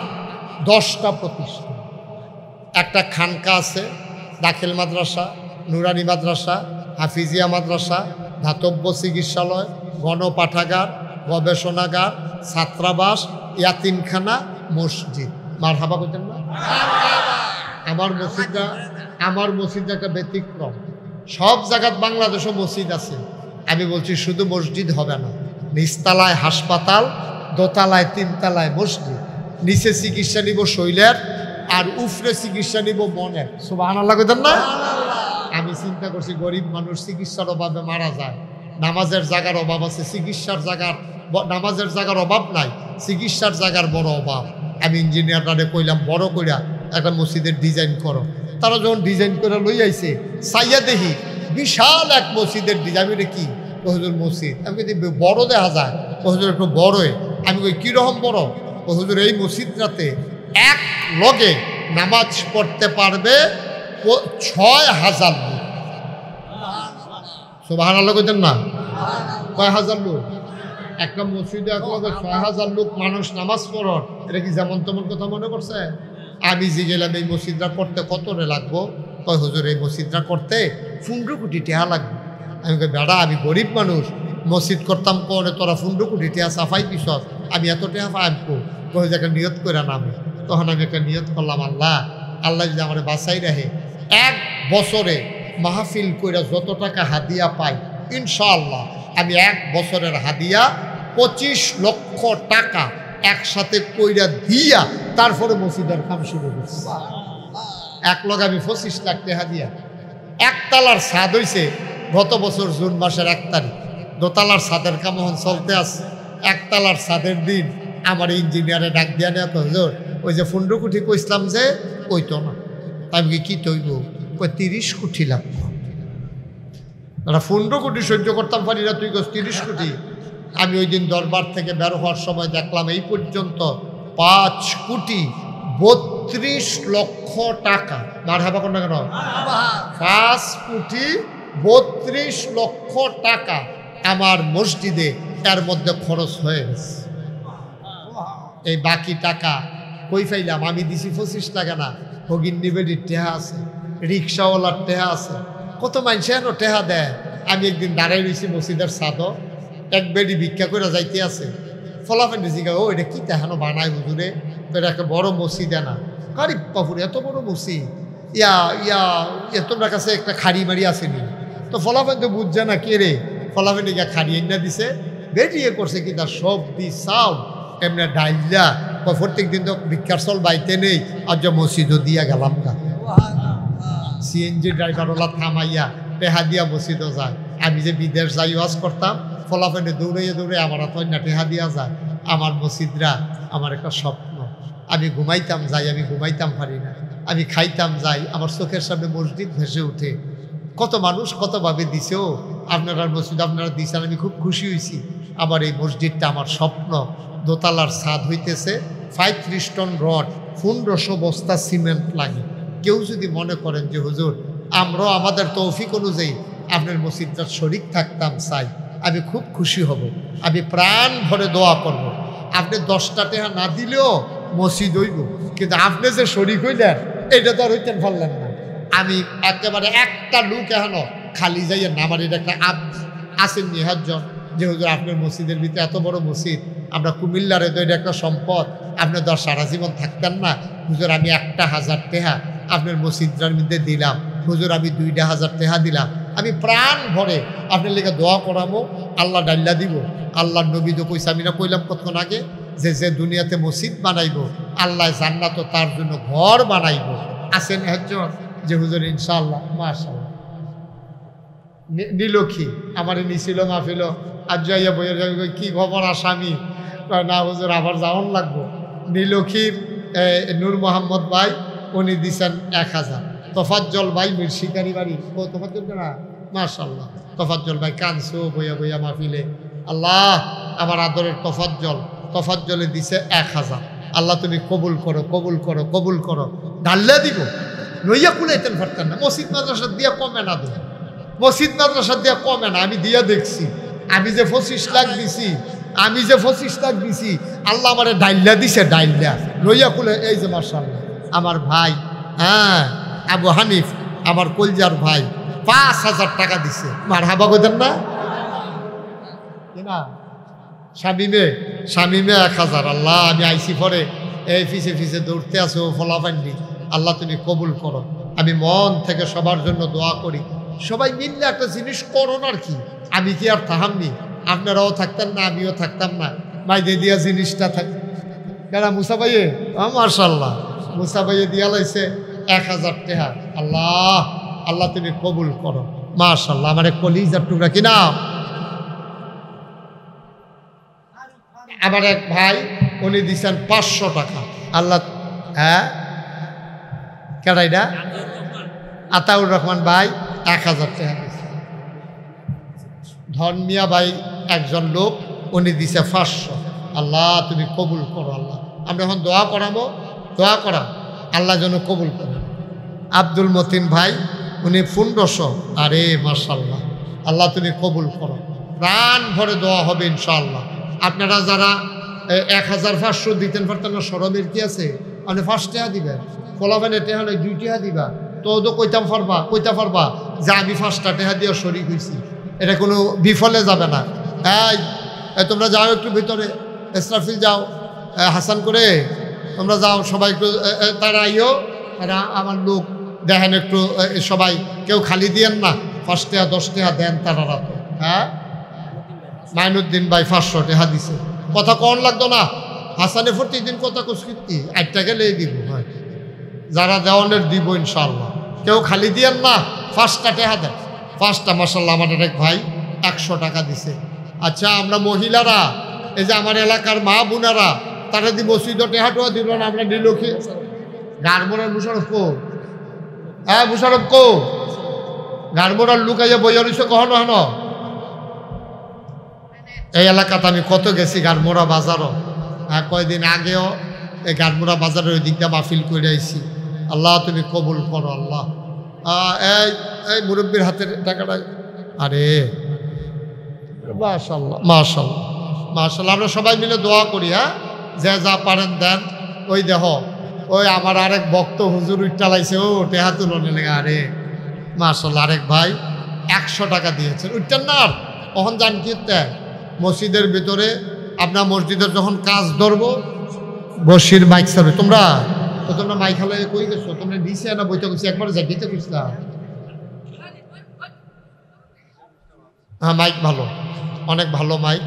10টা প্রতিষ্ঠান। একটা খানকা আছে, দাখিল মাদ্রাসা, নুরানি মাদ্রাসা, হাফিজিয়া মাদ্রাসা, ধাতব্য চিকিৎসালয়, গণপাঠাগার, গবেষণাগার, ছাত্রাবাস, ইয়াতিমখানা, মসজিদ। মারহাবা করতেন না? আমার মসজিদটা একটা ব্যতিক্রম। সব জায়গায় বাংলাদেশও মসজিদ আছে, আমি বলছি শুধু মসজিদ হবে না, নিচতলায় হাসপাতাল, দোতলায় 3 তলায় মসজিদ, নিচে চিকিৎসা নিব শৈলের আর উফরে চিকিৎসা নিব মনের। সুবহানাল্লাহ কইতেন না? আমি চিন্তা করছি গরিব মানুষ চিকিৎসার অভাবে মারা যায়, নামাজের জায়গার অভাব আছে, নামাজের জায়গার অভাব নাই, চিকিৎসার জায়গার বড় অভাব। আমি ইঞ্জিনিয়ারটারে কইলাম বড় কইরা একটা মসজিদের ডিজাইন করো। তারা যখন ডিজাইন করে লই আইছে সাইয়া দেখি বিশাল এক মসজিদের ডিজাইন। আমি কি হুজুর মসজিদ? আমি যদি বড় দেখা যায়, হুজুর একটু বড়ই। আমি কই কীরকম বড়? হুজুর এই মসজিদটাতে এক লগে নামাজ পড়তে পারবে 6000 লোক। সুবহানাল্লাহ কইতেন না? কয় হাজার লোক? একটা মসজিদে এক লগে 6000 লোক মানুষ নামাজ পড়ন, এটা কি যেমন তেমন কথা মনে করছে? আমি যে গেলাম এই মসজিদটা করতে কত রে লাগবো? কয় হুজুর এই মসজিদটা করতে 15 কোটি টাকা লাগবে। আমি কই বেড়া, আমি গরিব মানুষ, মসজিদ করতাম করে তোরা 15 কোটি টাকা সাফাই পিছত আমি এত টাকা পাইবো? কই যে একটা নিয়ত করে নামে। তখন আমি একটা নিয়ত করলাম, আল্লাহ যদি আমার বাঁচাই রাখে 1 বছরে মাহফিল কইরা যত টাকা হাদিয়া পাই ইনশাআল্লাহ আমি 1 বছরের হাদিয়া 25 লক্ষ টাকা একসাথে কইরা দিয়া তারপরে মসজিদের কাম শুরু করছি। এক লগ আমি 25 লাখ টাকা দিয়া। একতলার ছাদ হইছে গত বছর জুন মাসের 1 তারিখ। দোতলার ছাদের কাম এখন চলতে আছে। একতলার ছাদের দিন আমার ইঞ্জিনিয়ারে ডাক দিয়া নেওয়া হুজুর ওই যে 15 কোটি কইসলাম যে ওই তো না। আমি কি তৈব? 30 কোটি লাগবে। 15 কোটি সহ্য করতাম পারি না, তুই 30 কোটি। আমি ওই দিন দরবার থেকে বের হওয়ার সময় দেখলাম এই পর্যন্ত 5 কোটি 32 লক্ষ টাকা। মারহাবা কোন না কেন? 5 কোটি 32 লক্ষ টাকা আমার মসজিদে এর মধ্যে খরচ হয়ে গেছে। এই বাকি টাকা কই পাইলাম? আমি দিছি 25 টাকা না, হগিন নিবেদির টেহা আছে, রিক্সাওয়ালার টেহা আছে, কত মানুষ এন টেহা দেয়। আমি একদিন দাঁড়াই রয়েছি মসজিদের ছাদও, এক বেডি ভিক্ষা করে যাইতে আছে। ফলাফেন্ডি জিগা ও এটা কি তেহানো বানায় হুজুরে? তো এটা একটা বড় মসজিদ না। কারি বাপুরে এত বড় মসজিদ, তোমরা কাছে একটা খাড়ি মারি আসেনি? তো ফলাফেন তো বুঝছে না কে রে। ফলাফেন্ডি গা খাড়ি এনে দিছে, বেরিয়ে করছে কি তার সব দি চাও এমনি ডাইলা। প্রত্যেক দিন তো ভিক্ষার চল বাইতে নেই, আর যে মসজিদও দিয়া গেলাম না। সিএনজি ড্রাইভারওয়ালা থামাইয়া টেহা দিয়া মসজিদও যায়। আমি যে বিদেশ যাই ওয়াজ করতাম, ফলাফেনে দৌড়াইয়া দৌড়ে আমার না টেহা দিয়া যায়। আমার মসজিদরা আমার একটা স্বপ্ন। আমি ঘুমাইতাম যাই, আমি ঘুমাইতাম পারি না। আমি খাইতাম যাই, আমার চোখের সামনে মসজিদ ভেসে উঠে। কত মানুষ কতভাবে দিছেও, আপনারা মসজিদ আপনারা দিয়েছেন, আমি খুব খুশি হয়েছি। আমার এই মসজিদটা আমার স্বপ্ন। দোতলার ছাদ হইতেছে 35 টন রড, 1500 বস্তা সিমেন্ট লাগে। কেউ যদি মনে করেন যে হুজুর আমরাও আমাদের তৌফিক অনুযায়ী আপনার মসজিদটার শরিক থাকতাম চাই, আমি খুব খুশি হব। আমি প্রাণ ভরে দোয়া করব। আপনি 10টা টাকা না দিলেও মসজিদ হইব, কিন্তু আপনি যে শরিক হইলেন এটা তো আর হইতেন পারলেন না। আমি একেবারে একটা লোক এখনো খালি যাইয়া না, আমার এটা একটা আসেন নিহাজন যে হুজুর আপনার মসজিদের ভিতরে এত বড় মসজিদ, আমরা কুমিল্লারে তো এটা একটা সম্পদ, আপনি তো সারা জীবন থাকতেন না। হুজুর আমি 1000 টাকা আপনার মসজিদটার মধ্যে দিলাম, হুজুর আমি 2000 টাকা দিলাম। আমি প্রাণ ভরে আপনার লেগে দোয়া করাবো, আল্লাহ ডাল্লা দিব। আল্লাহর নবী তো কইছে, আমি না কইলাম কতক্ষণ আগে যে যে দুনিয়াতে মসজিদ বানাইব আল্লাহ জান্নাত তার জন্য ঘর বানাইব। আসেন একজন যে হুজুর ইনশাআল্লাহ মাশাআল্লাহ নীলক্ষী আমার নিছিল মাহফিল। আর যাইয়া বইয়ের কি খবর আসামি? না হুজুর আবার যাওয়ান লাগবো। নীলক্ষীর নূর মোহাম্মদ ভাই উনি দিছেন 1000। তোফাজ্জল ভাই মির্শিকারি বাড়ি, ও তোফাজ্জল না, মাশাআল্লাহ তোফাজ্জল ভাই কানসু বইয়া বইয়া মাহফিলে। আল্লাহ আমার আদরের তোফাজ্জলে দিছে 1000। আল্লাহ তুমি কবুল করো, কবুল করো, কবুল করো। ডাল্লা দিব নইয়া কুলাইতেন পারতেন না। মসজিদ মাদ্রাসা দিয়া কমে না, দেয় মসজিদ মাদ্রাসা দিয়া কমে না। আমি দিয়া দেখছি, আমি যে 25 লাখ দিছি, আমি যে 25 লাখ দিছি, আল্লাহ আমারে ডাইল্লা দিছে, ডাইল্লা নইয়া কুলে। এই যে মাশাআল্লাহ আমার ভাই, হ্যাঁ আবু হানিফ আমার কলজার ভাই 5000 টাকা দিছে। মারহাবা কইতেন না কিনা? শামিমে 1000। আল্লাহ আমি আইসি পরে এই ফিসে ফিসে দৌড়তে আসো ফলাফান্ডি। আল্লাহ তুমি কবুল করো। আমি মন থেকে সবার জন্য দোয়া করি। সবাই মিললে একটা জিনিস করুন আর কি। আমি কি আর থাহামনি? আপনারাও থাকতেন না, আমিও থাকতাম না। মাইদে দিয়া জিনিসটা থাক কেনা মুসা ভাইয়ে, মাশাআল্লাহ মুসা ভাইয়ে দিয়া লাইছে 1000 টাকা। আল্লাহ আল্লাহ তুমি কবুল করো। মাশাআল্লাহ আমার এক কলিজার টুকরা কিনা। আমার এক ভাই উনি দিচ্ছেন 500 টাকা। আল্লাহ, হ্যাঁ কেডাইডা আতাউর রহমান ভাই 1000 টাকা দিচ্ছে। ধর্মিয়া ভাই একজন লোক, উনি দিছে 500। আল্লাহ তুমি কবুল করো। আল্লাহ আমরা এখন দোয়া করাবো, দোয়া করা আল্লাহ যেন কবুল করো। আব্দুল মতিন ভাই উনি 1500। আরে মাশাআল্লাহ আল্লাহ তুমি কবুল করো। প্রাণ ভরে দোয়া হবে ইনশাআল্লাহ। আপনারা যারা 1500 দিতেন পারতেন না, সরমের কি আছে? আপনি 5 টাকা দিবেন, ফলাফানে টেহা নয় 2 টাকা দিবা। তো কইতে পারবা যে আমি 5টা টাকা দিয়ে শরিক হয়েছি। এটা কোনো বিফলে যাবে না। এই তোমরা যাও একটু ভিতরে, ইসরাফিল যাও, হাসান করে তোমরা যাও, সবাই একটু তারা আইও। তারা আমার লোক দেখেন একটু সবাই, কেউ খালি দিয়েন না, 5 টাকা 10 টাকা দেন তারা রাতো। হ্যাঁ মাইনুদ্দিন ভাই 500 টাকা দিছে। কথা কন লাগতো না, হাসানে প্রতিদিন কথা কুস্কৃতি 8 টাকা লেগে দিব। হয় যারা দেওয়ানের দিব ইনশাআল্লাহ। কেউ খালি দিয়েন না, 5টা টাকা দেন, 5টা। মাশাআল্লাহ আমাদের এক ভাই 100 টাকা দিছে। আচ্ছা আমরা মহিলারা, এই যে আমার এলাকার মা বোনারা, তারা দি মসজিদও টেহাটোয়া দিল না, আমরা নিল কি গারমোড়ার মুশারফ কো? হ্যাঁ মুশারফ কো? গারমোড়ার লুকাইয়া বইয়া রইছে কখনো হন? এই এলাকাতে আমি কত গেছি গারমোড়া বাজারও। কয়দিন আগেও এই গারমোড়া বাজারের ওই দিকটা মাহফিল করে আইছি। আল্লাহ তুমি কবুল করো। আল্লাহ এই মুরব্বীর হাতের টাকাটা, আরে মাশাআল্লাহ মাশাআল্লাহ মাশাআল্লাহ। আমরা সবাই মিলে দোয়া করি। হ্যাঁ যে যা পারেন দেন। ওই দেহ ওই আমার আরেক ভক্ত হুজুর উঠটালাইছে, ও টেহা তুলনে লেগে। আরে মাশাআল্লাহ আরেক ভাই 100 টাকা দিয়েছেন। উঠতেন না কখন জান কি মসজিদের ভিতরে আপনার মসজিদের যখন কাজ ধরবো বসির মাইক চাবে। তোমরা মাইক হালাই কই গেছো? তোমরা দিছে না বইতে গেছি? একবার জাগিতে বুঝলাম। হ্যাঁ মাইক ভালো, অনেক ভালো মাইক।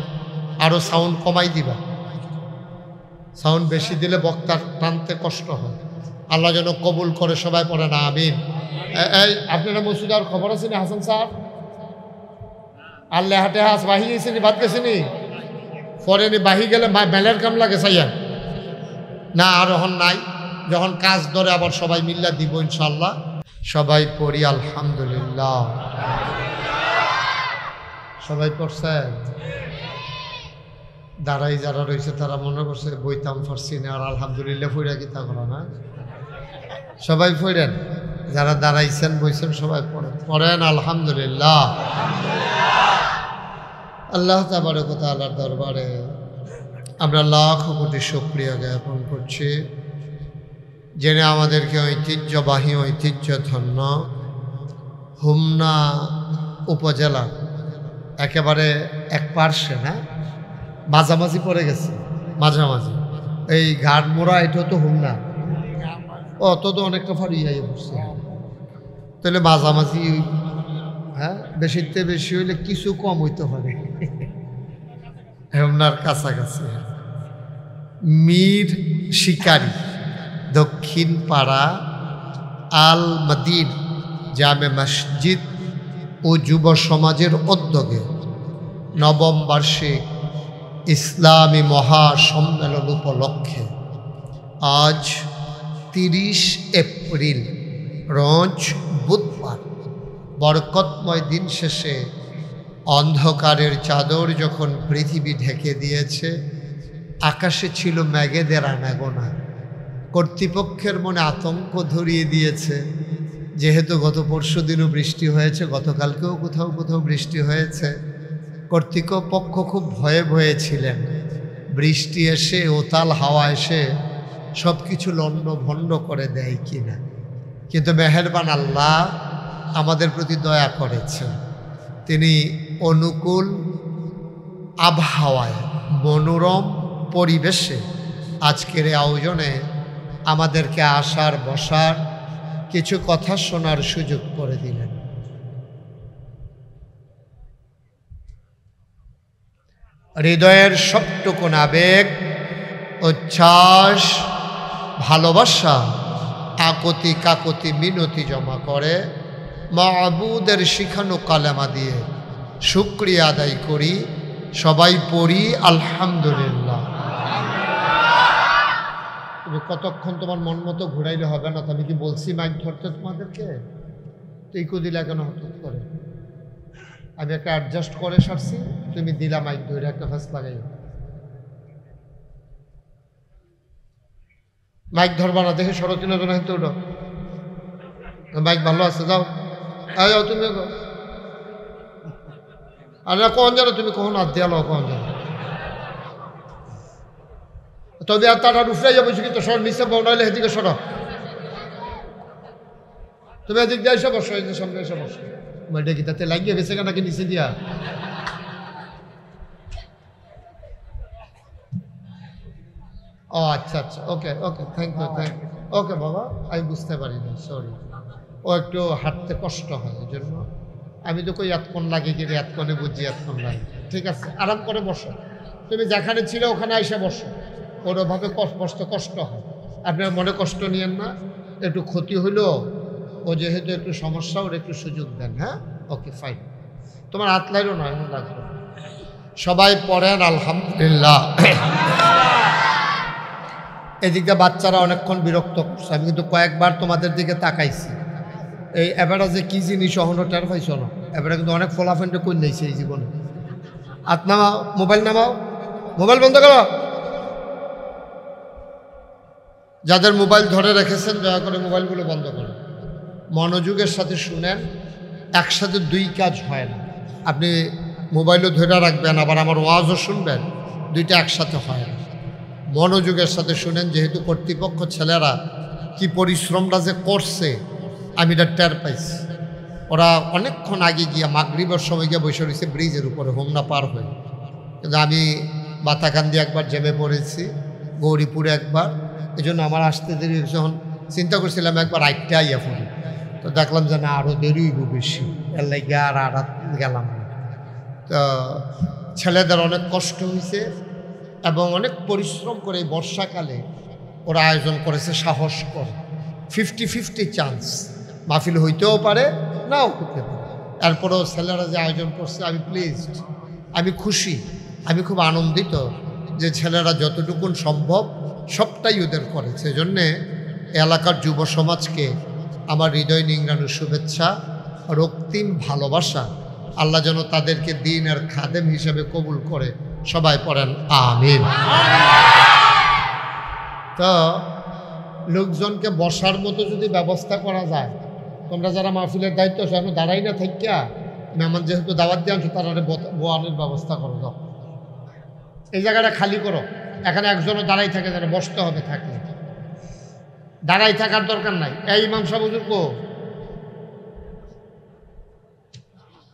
আরো সাউন্ড কমাই দিবা, সাউন্ড বেশি দিলে বক্তার টানতে কষ্ট হয়। আল্লাহ যেন কবুল করে। সবাই পড়ে না আমিন। এই আপনারা মসজিদ আর খবর আছে না হাসান সাহেব? আল্লাহ হাটে হাস বাহি গেছিনি, ভাত গেছিনি, পরেনি বাহি গেলে মেলের কাম লাগে চাইয়া না। আর এখন নাই, যখন কাজ ধরে আবার সবাই মিল্লা দিব ইনশাল্লাহ। সবাই পড়ি আলহামদুলিল্লাহ। সবাই পড়ছে? দাঁড়াই যারা রয়েছে তারা মনে করছে বইতাম পারছি না, আর আলহামদুলিল্লাহ পড়া গীতা করা না। সবাই পড়েন, যারা দাঁড়াইছেন বইছেন সবাই পড়েন আলহামদুলিল্লাহ। আল্লাহ তাবারক ওয়া তাআলার দরবারে আমরা লাখ কোটি শুকরিয়া জ্ঞাপন করছি, জেনে আমাদেরকে ঐতিহ্যবাহী ঐতিহ্যধন্য হোমনা উপজেলা একেবারে এক পার্শ্বে না, মাঝামাঝি পড়ে গেছে, মাঝামাঝি এই ঘাটমোড়া, এটাও তো হোমনা, অত তো অনেকটা ফারিয়াই পড়ছে। তাহলে মাঝামাঝি, হ্যাঁ বেশিতে বেশি হইলে কিছু কম হইতে পারে, হোমনার কাছাকাছি। মীর শিকারি দক্ষিণ পাড়া আল মদিন জামে মসজিদ ও যুব সমাজের উদ্যোগে নবম বার্ষিক ইসলামী মহাসম্মেলন উপলক্ষে আজ 30 এপ্রিল রোজ বুধবার। বরকতময় দিন শেষে অন্ধকারের চাদর যখন পৃথিবী ঢেকে দিয়েছে, আকাশে ছিল মেঘেদের আনাগোনা। কর্তৃপক্ষের মনে আতঙ্ক ধরিয়ে দিয়েছে, যেহেতু গত পরশু দিনও বৃষ্টি হয়েছে, গতকালকেও কোথাও কোথাও বৃষ্টি হয়েছে। কর্তৃপক্ষ খুব ভয়ে ভয়ে ছিলেন, বৃষ্টি এসে ওতাল হাওয়া এসে সব কিছু লণ্ডভণ্ড করে দেয় কিনা। কিন্তু মেহেরবান আল্লাহ আমাদের প্রতি দয়া করেছেন। তিনি অনুকূল আবহাওয়ায়, মনোরম পরিবেশে আজকের এই আয়োজনে আমাদেরকে আসার বসার, কিছু কথা শোনার সুযোগ করে দিলেন। হৃদয়ের সবটুকুন আবেগ, উচ্ছ্বাস, ভালোবাসা, আকুতি কাকুতি মিনতি জমা করে মাবুদের শিখানো কালেমা দিয়ে শুকরিয়া আদায় করি। সবাই পড়ি আলহামদুলিল্লাহ। তুমি কতক্ষণ তোমার মন মতো ঘুরাইলে হবে না? আমি কি বলছি মাইক ধরতে তোমাদেরকে? তুই দিলা কেন হঠাৎ করে? আমি একটা অ্যাডজাস্ট করে সারছি, তুমি দিলা মাইক ধরে একটা ফাঁস লাগাই। মাইক ধরবা না, দেখে সরতিন হইতে উঠো। মাইক ভালো আছে, যাও যাও তুমি। আর না কখন জানো তুমি, কখন হাত দিয়া লো, কখন জানো? তবে আর তারা উফরাই যাবো কিন্তু সর নিচে বনাইলে সেদিকে সর। তুমি এদিক দিয়ে এসে বসো, এই যে সামনে এসে বসো। মেয়েটা কি তাতে লাগিয়ে গেছে নাকি নিচে দিয়া? ও আচ্ছা আচ্ছা, ওকে ওকে, থ্যাংক ইউ থ্যাংক ইউ। ওকে বাবা, আমি বুঝতে পারিনি, সরি। ও একটু হাঁটতে কষ্ট হয়, এই জন্য আমি তো কই এতক্ষণ লাগে গিয়ে এতক্ষণে বুঝি এতক্ষণ লাগে। ঠিক আছে, আরাম করে বসো। তুমি যেখানে ছিলে ওখানে এসে বসো। ওরভাবে বসতে কষ্ট হয়, আপনার মনে কষ্ট নিয়েন না। একটু ক্ষতি হইলো, ও যেহেতু একটু সমস্যা, ওর একটু সুযোগ দেন। হ্যাঁ, ওকে ফাইন। তোমার হাত লাইলো না, এমন লাগবে। সবাই পড়েন আলহামদুলিল্লাহ। এদিকে বাচ্চারা অনেকক্ষণ বিরক্ত করছে, আমি কিন্তু কয়েকবার তোমাদের দিকে তাকাইছি। এই এবারে যে কী জিনিস অহনো টের পাইছ না, এবারে কিন্তু অনেক ফলাফেন্টে কই নিয়েছে এই জীবনে। হাত নামাও, মোবাইল নামাও, মোবাইল বন্ধ করো। যাদের মোবাইল ধরে রেখেছেন দয়া করে মোবাইলগুলো বন্ধ করুন, মনোযোগের সাথে শুনেন। একসাথে দুই কাজ হয় না। আপনি মোবাইলও ধরে রাখবেন, আবার আমার ওয়াজও শুনবেন, দুইটা একসাথে হয় না। মনোযোগের সাথে শুনেন, যেহেতু কর্তৃপক্ষ ছেলেরা কি পরিশ্রমটা যে করছে আমি এটা টের পাইছি। ওরা অনেকক্ষণ আগে গিয়া মাগরিবের সময় গিয়ে বসে রয়েছে ব্রিজের উপরে, হোমনা পার হয়ে। কিন্তু আমি বাতাকান্দি একবার জেমে পড়েছি, গৌরীপুরে একবার, এই জন্য আমার আসতে দেরি। যখন চিন্তা করছিলাম একবার আইটটা আইয়া পড়ি, তো দেখলাম যে না, আরও দেরি হইব বেশি, এর লাগে আর গেলাম না। তো ছেলেদের অনেক কষ্ট হয়েছে এবং অনেক পরিশ্রম করে এই বর্ষাকালে ওরা আয়োজন করেছে। সাহস করে 50-50 চান্স, মাহফিল হইতেও পারে, নাও হইতে পারে। এরপরেও ছেলেরা যে আয়োজন করছে, আমি প্লিজড, আমি খুশি, আমি খুব আনন্দিত যে ছেলেরা যতটুকুন সম্ভব সবটাই ওদের করেছে। এজন্যে এলাকার যুব সমাজকে আমার হৃদয় নিংড়ানোর শুভেচ্ছা, রক্তিম ভালোবাসা। আল্লাহ যেন তাদেরকে দ্বীনের খাদেম হিসেবে কবুল করে। সবাই পড়েন আমিন। তো লোকজনকে বসার মতো যদি ব্যবস্থা করা যায়, তোমরা যারা মাহফিলের দায়িত্ব সেখানে দাঁড়াই না থাকিয়া, মেহমান যেহেতু দাওয়াত দিয়ে আনছো, তারা বোয়ানের ব্যবস্থা করো। দাও, এই জায়গাটা খালি করো। এখানে একজনও দাঁড়াই থাকে, যেন বসতে হবে, থাকলে দাঁড়াই থাকার দরকার নাই। এই ইমাম সাহেব হুজুর কো?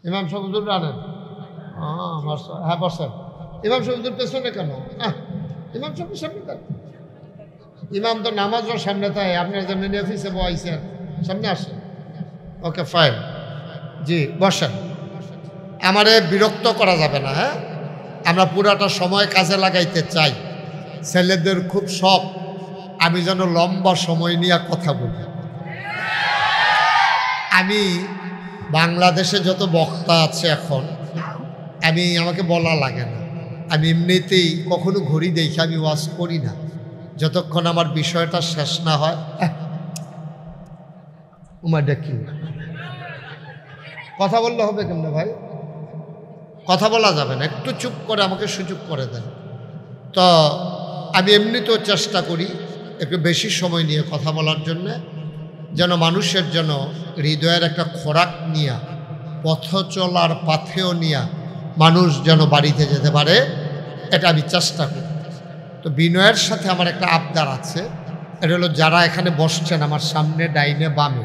ইমাম সাহেব হুজুর আনেন। হ্যাঁ বসেন। ইমাম সাহেব হুজুর পেছনে কেন? ইমাম সাহেবের সামনে কেন? ইমাম তো নামাজও সামনে থাকে, আপনার যেমন অফিসে বসাইছেন, সামনে আসেন। ওকে ফাইন, জি বসেন। আমারে বিরক্ত করা যাবে না। হ্যাঁ, আমরা পুরাটা সময় কাজে লাগাইতে চাই। ছেলেদের খুব শখ আমি যেন লম্বা সময় নিয়ে কথা বলি। আমি বাংলাদেশে যত বক্তা আছে এখন, আমাকে বলা লাগে না, আমি এমনিতেই কখনো ঘড়ি দেখে আমি ওয়াজ করি না। যতক্ষণ আমার বিষয়টা শেষ না হয় উমারটা কি কথা বললে হবে কেমন ভাই? কথা বলা যাবে না, একটু চুপ করে আমাকে সুযোগ করে দেন। তো আমি এমনিতেও চেষ্টা করি একটু বেশি সময় নিয়ে কথা বলার জন্যে, যেন মানুষের যেন হৃদয়ের একটা খোরাক নিয়ে পথ চলার পাথেও নিয়ে মানুষ যেন বাড়িতে যেতে পারে, এটা আমি চেষ্টা করি। তো বিনয়ের সাথে আমার একটা আবদার আছে, এটা হলো যারা এখানে বসছেন আমার সামনে ডাইনে বামে,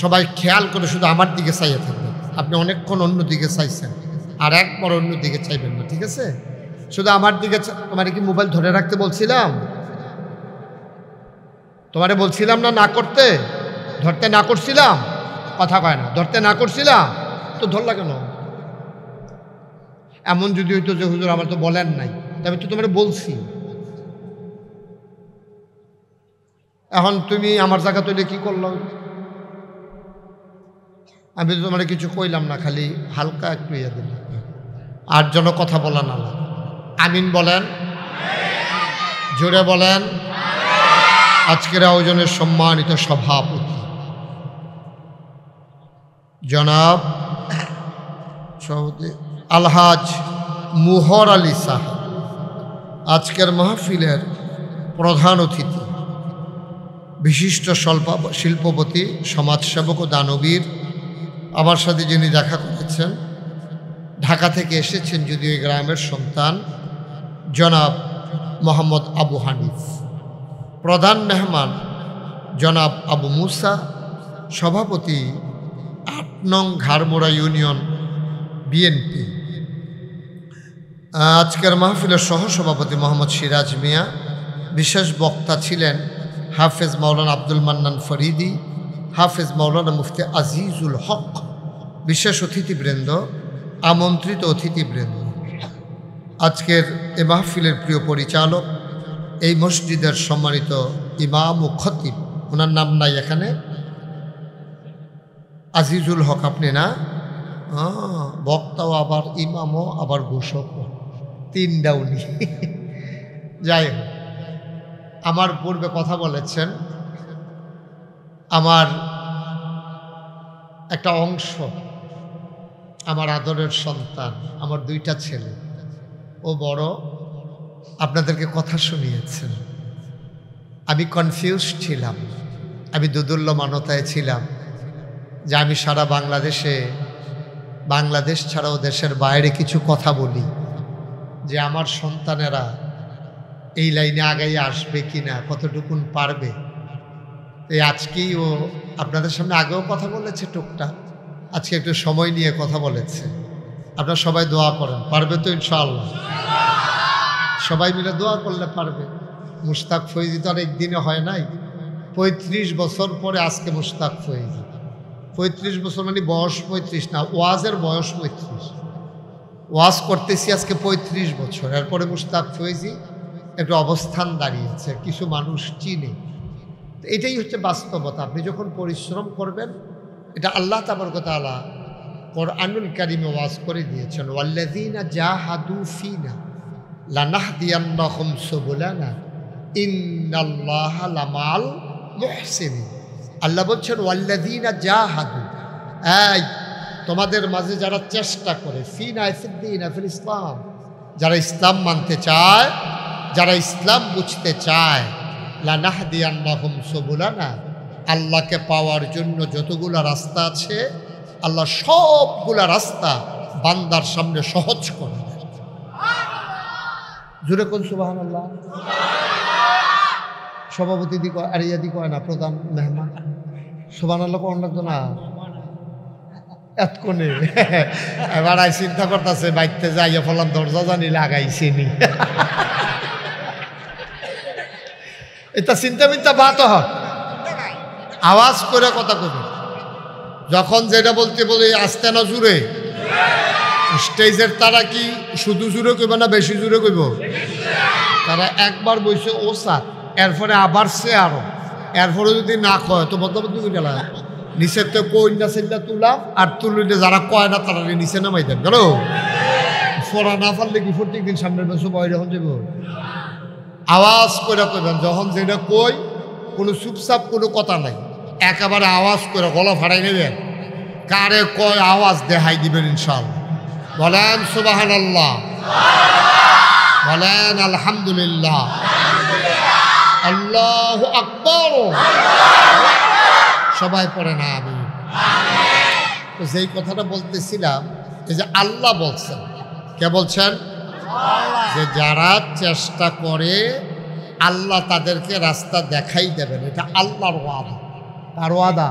সবাই খেয়াল করে শুধু আমার দিকে চাইয়ে থাকবেন। আপনি অনেকক্ষণ অন্য দিকে চাইছেন, আর একবার অন্য দিকে চাইবেন না, ঠিক আছে? শুধু আমার দিকে। তোমারে কি মোবাইল ধরে রাখতে বলছিলাম? তোমারে বলছিলাম না না করতে? ধরতে না করছিলাম? কথা কয় না, ধরতে না করছিলাম তো ধরলা কেন? এমন যদি হইতো যে হুজুর আমার তো বলেন নাই, তবে তো তোমার বলছি। এখন তুমি আমার জায়গা তুলে কি করলাম? আমি তো তোমার কিছু কইলাম না, খালি হালকা একটু ইয়ে দিলাম। আর যেন কথা বলা না লাগে। আমিন বলেন, জোরে বলেন। আজকের আয়োজনের সম্মানিত সভাপতি জনাব সভাপতি আলহাজ মুহর আলী সাহেব, আজকের মাহফিলের প্রধান অতিথি, বিশিষ্ট শিল্পপতি, সমাজসেবক ও দানবীর, আমার সাথে যিনি দেখা করেছেন, ঢাকা থেকে এসেছেন যদিও এই গ্রামের সন্তান, জনাব মোহাম্মদ আবু হানিফ। প্রধান মেহমান জনাব আবু মুসা, সভাপতি ৮ নং ঘাড়মোড়া ইউনিয়ন বিএনপি। আজকের মাহফিলের সহসভাপতি মোহাম্মদ সিরাজ মিয়া। বিশেষ বক্তা ছিলেন হাফেজ মাওলানা আব্দুল মান্নান ফরিদি, হাফেজ মাওলানা মুফতি আজিজুল হক। বিশেষ অতিথিবৃন্দ, আমন্ত্রিত অতিথিবৃন্দ, আজকের এ মাহফিলের প্রিয় পরিচালক, এই মসজিদের সম্মানিত ইমাম ও খতিব, ওনার নাম নাই এখানে, আজিজুল হক। আপনি না? বক্তাও আবার ইমামও আবার ঘোষকও, তিনটা উনি। যাই হোক, আমার পূর্বে কথা বলেছেন, আমার একটা অংশ, আমার আদরের সন্তান, আমার 2টা ছেলে, ও বড়, আপনাদেরকে কথা শুনিয়েছেন। আমি কনফিউজ ছিলাম, আমি দুদুল্যমানতায় ছিলাম যে আমি সারা বাংলাদেশ ছাড়াও দেশের বাইরে কিছু কথা বলি, যে আমার সন্তানেরা এই লাইনে আগাই আসবে কি না, কতটুকুন পারবে। এই আজকেই ও আপনাদের সামনে আগেও কথা বলেছে টুকটাক, আজকে একটু সময় নিয়ে কথা বলেছে। আপনারা সবাই দোয়া করেন, পারবে তো ইনশাআল্লাহ? সবাই মিলে দোয়া করলে পারবে। মুশতাক ফৈজি তো আর একদিনে হয় নাই, 35 বছর পরে আজকে মুশতাক ফৈজি। 35 বছর মানে বয়স 35 না, ওয়াজের বয়স 35। ওয়াজ করতেছি আজকে 35 বছর, এরপরে মুশতাক ফৈজি একটু অবস্থান দাঁড়িয়েছে, কিছু মানুষ চিনে। তো এটাই হচ্ছে বাস্তবতা। আপনি যখন পরিশ্রম করবেন, এটা আল্লাহ তাবারক ওয়া তাআলা কোরআনুল কারীমে ওয়াজ করে দিয়েছেন, ওয়াল্লাযীনা জাহাদু ফীনা লানাহদিয়ান্নাহুম সুবুলানা ইন্নাল্লাহা লামাল মুহসিনিন। আল্লাহ বলছেন ওয়াল্লাযীনা জাহাদু, এই তোমাদের মাঝে যারা চেষ্টা করে, ফীনা ফিদ্দীন ফিল ইসলাম, যারা ইসলাম মানতে চায়, যারা ইসলাম বুঝতে চায়, লানাহদিয়ান্নাহুম সুবুলানা, আল্লাহকে পাওয়ার জন্য যতগুলা রাস্তা আছে, আল্লাহ সবগুলা রাস্তা বান্দার সামনে সহজ করে দেয়। জুড়ে কোন সুবহানাল্লাহ। সভাপতি দি কয় আর ইয়াদি কয় না, প্রধান মেহমান সুবহানাল্লাহ কোন লাগতো না এত কোনে। এবার আই চিন্তা করতেছে বাইতে যাইয়া ফলাম দরজা জানি লাগাইছে নি। এটা চিন্তা মিন্তা বাত হয়, আওয়াজ করে কথা কবি। যখন যেটা বলতে বলি আস্তে না জুড়ে, স্টেজের তারা কি শুধু জুড়ে কইব না বেশি জুড়ে কইব? তারা একবার বইছে ও স্যার, এরপরে আবার সে আরো, এরপরে যদি না কয় তো বদবদ গেল নিচের তো কই না চিল্লা তুলাম, আর তুলিলে যারা কয় না তারা নিচে নামাই দেন গেল। ফোড়া না পারলে কি প্রত্যেক দিন সামনের বছর বয় যখন যাব। আওয়াজ করে কইবেন, যখন যেটা কই কোনো চুপচাপ কোনো কথা নাই, একেবারে আওয়াজ করে গলা ফাড়াই নেবেন, কারে কয় আওয়াজ দেখাই দিবেন ইনশাআল্লাহ। বলেন সুবহানাল্লাহ, বলেন আলহামদুলিল্লাহ, আল্লাহু আকবার। সবাই পড়ে না আমি তো যেই কথাটা বলতেছিলাম, এই যে আল্লাহ বলছেন, কে বলছেন? যে যারা চেষ্টা করে আল্লাহ তাদেরকে রাস্তা দেখাই দেবেন, এটা আল্লাহর ওয়াদা। কার ওয়াদা?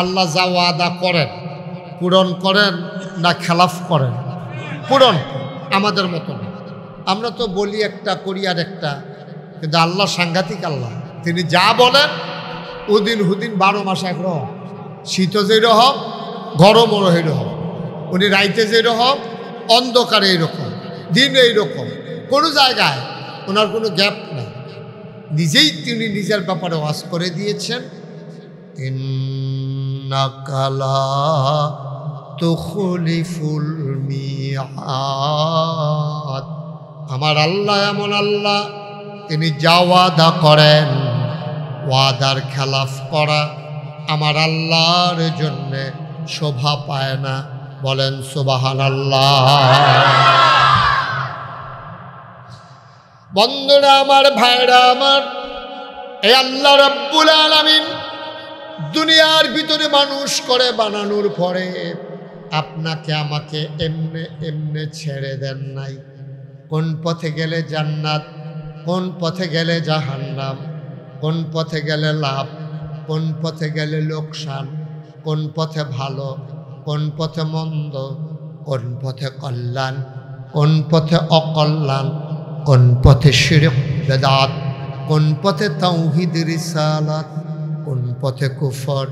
আল্লাহ যা ওয়াদা করেন পূরণ করেন না খেলাফ করেন? পূরণ। আমাদের মতো না, আমরা তো বলি একটা করি আর একটা, কিন্তু আল্লাহ সাংঘাতিক আল্লাহ। তিনি যা বলেন ওদিন হুদিন 12 মাস একরকম, শীত যেরকম গরমও এইরকম, উনি রাইতে যেরকম অন্ধকারে এইরকম, দিন এইরকম, কোনো জায়গায় ওনার কোনো গ্যাপ নেই। নিজেই তিনি নিজের ব্যাপারে ওয়াজ করে দিয়েছেন, ইন্নাকা লা তুখলিফুল মিআদ। আমার আল্লাহ এমন আল্লাহ, তিনি যা ওয়াদা করেন ওয়াদার খেলাফ করা আমার আল্লাহর জন্যে শোভা পায় না। বলেন সুবহানাল্লাহ। বন্ধুরা আমার, ভাইরা আমার, এই আল্লাহ রাব্বুল আলামিন দুনিয়ার ভিতরে মানুষ করে বানানোর পরে আপনাকে আমাকে এমনে এমনে ছেড়ে দেন নাই। কোন পথে গেলে জান্নাত, কোন পথে গেলে জাহান্নাম, কোন পথে গেলে লাভ, কোন পথে গেলে লোকসান, কোন পথে ভালো, কোন পথে মন্দ, কোন পথে কল্যাণ, কোন পথে অকল্যাণ, কোন পথে শিরক বেদাত, কোন পথে তাওহীদ রিসালাত, কোন পথে কুফর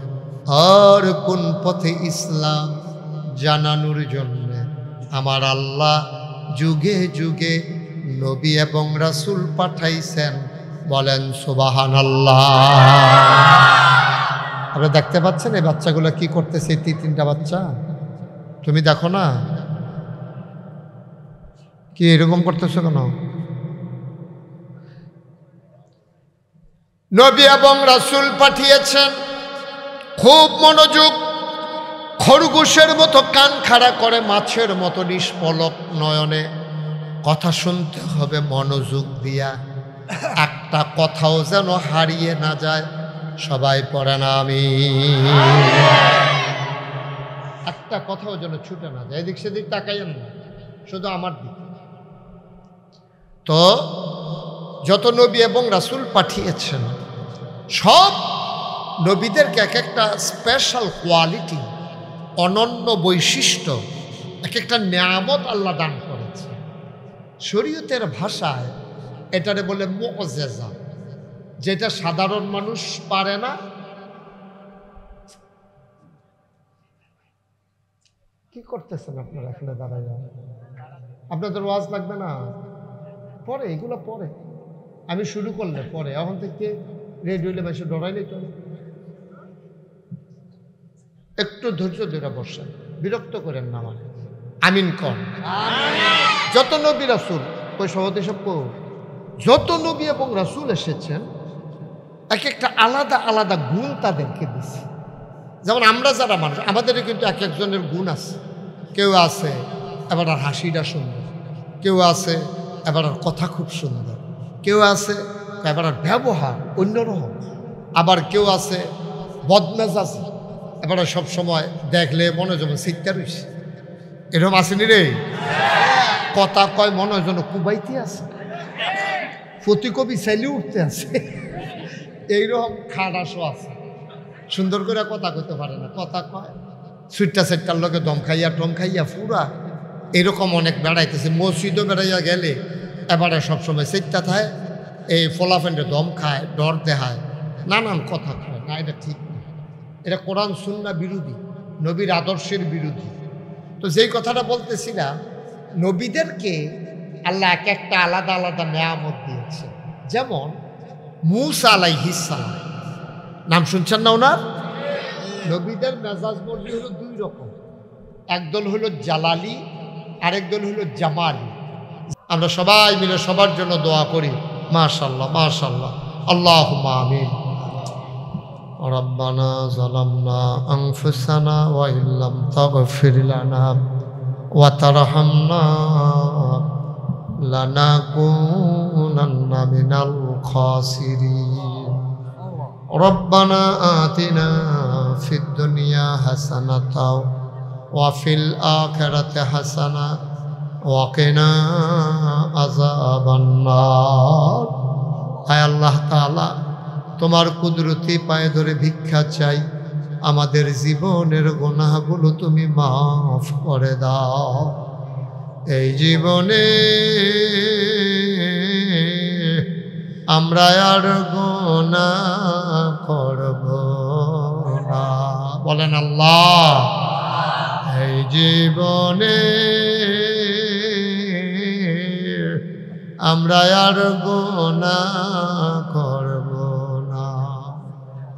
আর কোন পথে ইসলাম জানানোর জন্য আমার আল্লাহ যুগে যুগে নবী এবং রাসূল পাঠাইছেন। বলেন সুবহানাল্লাহ। আপনারা দেখতে পাচ্ছেন এই বাচ্চাগুলো কি করতেছে? তিনটা বাচ্চা, তুমি দেখো না কি এরকম করতেছো কেন? নবী এবং রাসূল পাঠিয়েছেন, খুব মনোযোগ, খরগোশের মতো কান খাড়া করে মাছের মতো নিষ্পলক নয়নে কথা শুনতে হবে মনোযোগ দিয়া, একটা কথাও যেন হারিয়ে না যায়। সবাই পড়ে না আমি, একটা কথাও যেন ছুটে না যায়। এদিক সেদিক তাকাইয়েন না, শুধু আমার দিক। তো যত নবী এবং রাসূল পাঠিয়েছেন সব নবীদেরকে এক একটা স্পেশাল কোয়ালিটি, অনন্য বৈশিষ্ট্য, এক একটা নিয়ামত আল্লাহ দান করেছে। শরীয়তের ভাষায় এটারে বলে মুআজ্জাজা, যেটা সাধারণ মানুষ পারে না। কি করতেছেন আপনারা এখানে দাঁড়াইয়া? আপনাদের ওয়াজ লাগবে না? পরে এগুলো পরে, আমি শুরু করলে পরে, এখন থেকে রেডি হইলে বেশি ডরাইলেই তো। একটু ধৈর্য ধরে বসেন, বিরক্ত করেন না আমাকে। আমিন কর। যত নবী রাসূল, ওই সভাপতি সব যত নবী এবং রাসূল এসেছেন এক একটা আলাদা আলাদা গুণ তাদেরকে দিচ্ছে। যেমন আমরা যারা মানুষ, আমাদের কিন্তু এক একজনের গুণ আছে। কেউ আছে এবার আর হাসিটা সুন্দর, কেউ আছে এবার আর কথা খুব সুন্দর, কেউ আছে এবার আর ব্যবহার অন্যরকম, আবার কেউ আছে বদমেজাজ, এবারে সব সময় দেখলে মনে যেন চিৎকার হইছে, এরকম আসেনি রে? কথা কয় মনে যেন কুবাইতে আছে, প্রতিকবি চাইলে উঠতে আছে, এইরকম খাটাসও আছে। সুন্দর করে কথা কইতে পারে না, কথা কয় সুইটটা সেটটার লোকে দম খাইয়া টম খাইয়া ফুরা, এরকম অনেক বেড়াইতেছে। মসজিদও বেড়াইয়া গেলে এবারে সবসময় সেটটা থাকে, এই ফলাফেন্ডে দম খায়, ডর দেখায়, নানান কথা কয়। না, এটা ঠিক না, এটা কোরআন সুন্নাহ বিরোধী, নবীর আদর্শের বিরোধী। তো যেই কথাটা বলতেছিলাম, নবীদেরকে আল্লাহ এক একটা আলাদা আলাদা নেয়ামত দিয়েছে। যেমন মূসা আলাইহিস সালাম, নাম শুনছেন না ওনার? নবীদের মেজাজ বর্ণী হলো দুই রকম, একদল হলো জালালি, আরেক দল হলো জামালি। আমরা সবাই মিলে সবার জন্য দোয়া করি। মাশাআল্লাহ মাশাআল্লাহ, আল্লাহুম্মা আমিন। রব্বানা যালামনা আনফুসানা ওয়া ইল্লাম তাগফির লানা ওয়া তারহামনা লানাকুনান্না মিনাল খাসিরিন। রব্বানা আতিনা ফিদ দুনিয়া হাসানাতাও ওয়া ফিল আখিরাতি হাসানা ওয়া কিনা আযাবান নার। আয় আল্লাহ তাআলা, তোমার কুদরতি পায়ে ধরে ভিক্ষা চাই, আমাদের জীবনের গুনাহগুলো তুমি মাফ করে দাও। এই জীবনে আমরা আর গুনাহ করব না, বলেন আল্লাহ। এই জীবনে আমরা আর গুনাহ করব না।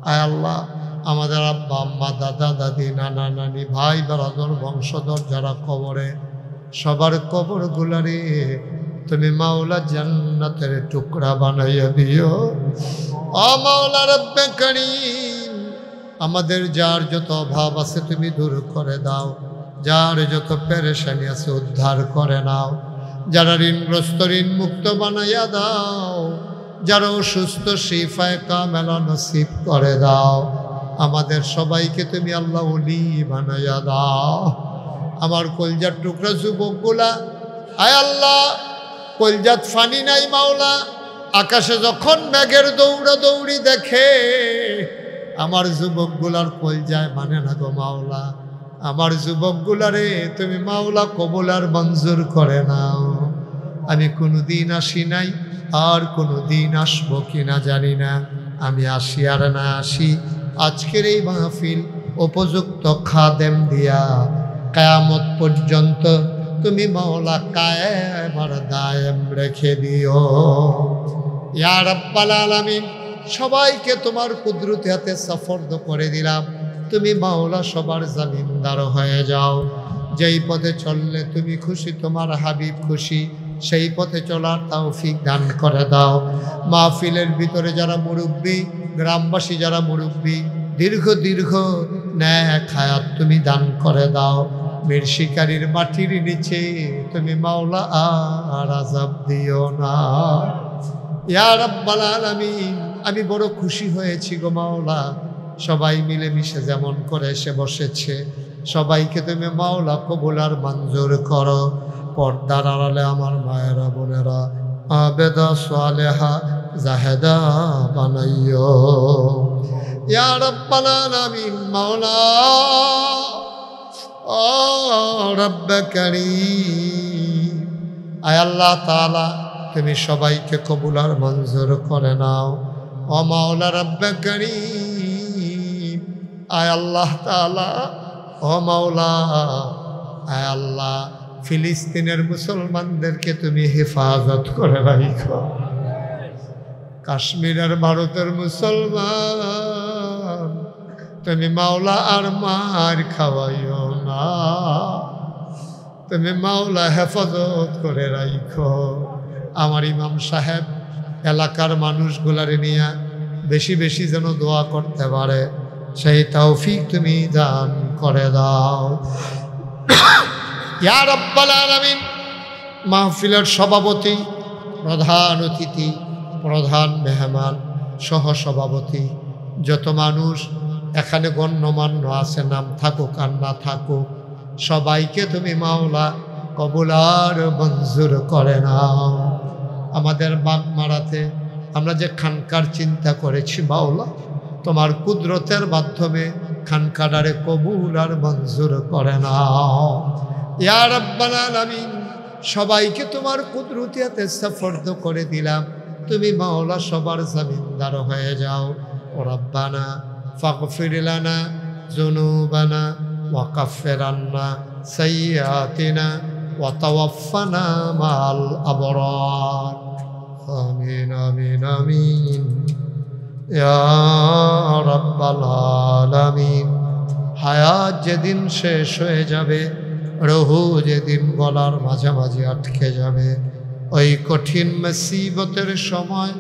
আয় আল্লাহ, আমাদের আব্বা আম্মা, দাদা দাদি, নানা নানি, ভাই ব্রাদর, বংশধর যারা কবরে, সবার কবর গুলারে তুমি মাওলা জান্নাতের টুকরা বানাইয়া দিও। ও মাওলা রব্বে করিম, আমাদের যার যত অভাব আছে তুমি দূর করে দাও, যার যত পেরেশানি আছে উদ্ধার করে নাও, যারা ঋণগ্রস্ত ঋণ মুক্ত বানাইয়া দাও, যারা অসুস্থ শিফায়ে কামেলা নসিব করে দাও। আমাদের সবাইকে তুমি আল্লাহ ওলি বানাইয়া দাও। আমার কলজার টুকরা যুবকগুলা, আয় আল্লাহ, কলজাত ফানি নাই মাওলা, আকাশে যখন মেঘের দৌড়া দৌড়ি দেখে আমার যুবকগুলার কলজায় মানে না গো মাওলা। আমার যুবকগুলারে তুমি মাওলা কবুল আর মঞ্জুর করে নাও। আমি কোনোদিন আসি নাই, আর কোনোদিন আসবো কিনা জানি না। আমি আসি আর না আসি, আজকের এই মাহফিল উপযুক্ত খাদেম দিয়া কিয়ামত পর্যন্ত তুমি মাওলা কায়েম আর দায়েম রেখে দিও। ইয়া রাব্বাল আলামিন, সবাইকে তোমার কুদরতি হাতে সফরদ করে দিলাম। তুমি মাওলা সবার জামিনদার হয়ে যাও। যেই পথে চললে তুমি খুশি, তোমার হাবিব খুশি, সেই পথে চলার তৌফিক দান করে দাও। মাহফিলের ভিতরে যারা মুরব্বী, গ্রামবাসী যারা মুরব্বী, দীর্ঘ দীর্ঘ নেক হায়াত তুমি দান করে দাও। মীর শিকারীর মাটির নিচে তুমি মাওলা আর আযাব দিও না। ইয়া রাব্বাল আলামিন, আমি বড় খুশি হয়েছি গো মাওলা। সবাই মিলে মিশে যেমন করে এসে বসেছে, সবাইকে তুমি মাওলা কবুল আর মঞ্জুর করো। পর্দার আড়ালে আমার মায়েরা বোনেরা আবেদা সালেহা জাহেদা বানাইও। ইয়া রাব্বাল আলামিন, মাওলা ও রব্বে কারীম, আয় আল্লাহ তাআলা, তুমি সবাইকে কবুল আর মঞ্জুর করে নাও। ও মাওলা রব্বে কারীম, আয় আল্লাহ তাআলা, ও মাওলা, আয় আল্লাহ, ফিলিস্তিনের মুসলমানদেরকে তুমি হেফাজত করে রাখো। কাশ্মীরের ভারতের মুসলমান তুমি মাওলা আর মার খাওয়াইও না। তুমি মাওলা হেফাজত করে রাখো। আমার ইমাম সাহেব এলাকার মানুষগুলারে নিয়ে বেশি বেশি যেন দোয়া করতে পারে, সেই তৌফিক তুমি দান করে দাও। ইয়া রাব্বাল আলামিন, মাহফিলের সভাপতি, প্রধান অতিথি, প্রধান মেহমান, সহ সভাপতি, যত মানুষ এখানে গণ্যমান্য আছে, নাম থাকুক আর না থাকুক, সবাইকে তুমি মাওলা কবুল আর মঞ্জুর করে নাও। আমাদের বাগমারাতে আমরা যে খানকার চিন্তা করেছি মাওলা, তোমার কুদরতের মাধ্যমে খানকাটারে কবুল আর মঞ্জুর করে নাও। ইয়া রাব্বাল আলামিন, সবাইকে তোমার কুদরতি হাতে সুপর্দ করে দিলাম। তুমি মাওলা সবার জামিনদার হয়ে যাও। ও রব্বানা ফাগফির লানা যুনুবানা ওয়া কাফির আন্না সাইয়্যাতিনা ওয়া তাওয়াফানা মাল আবরার। আমিন আমিন আমিন ইয়া রাব্বাল আলামিন। হায়াত যেদিন শেষ হয়ে যাবে, রুহু যেদিন গলার মাঝামাঝি আটকে যাবে, ওই কঠিন মুসিবতের সময়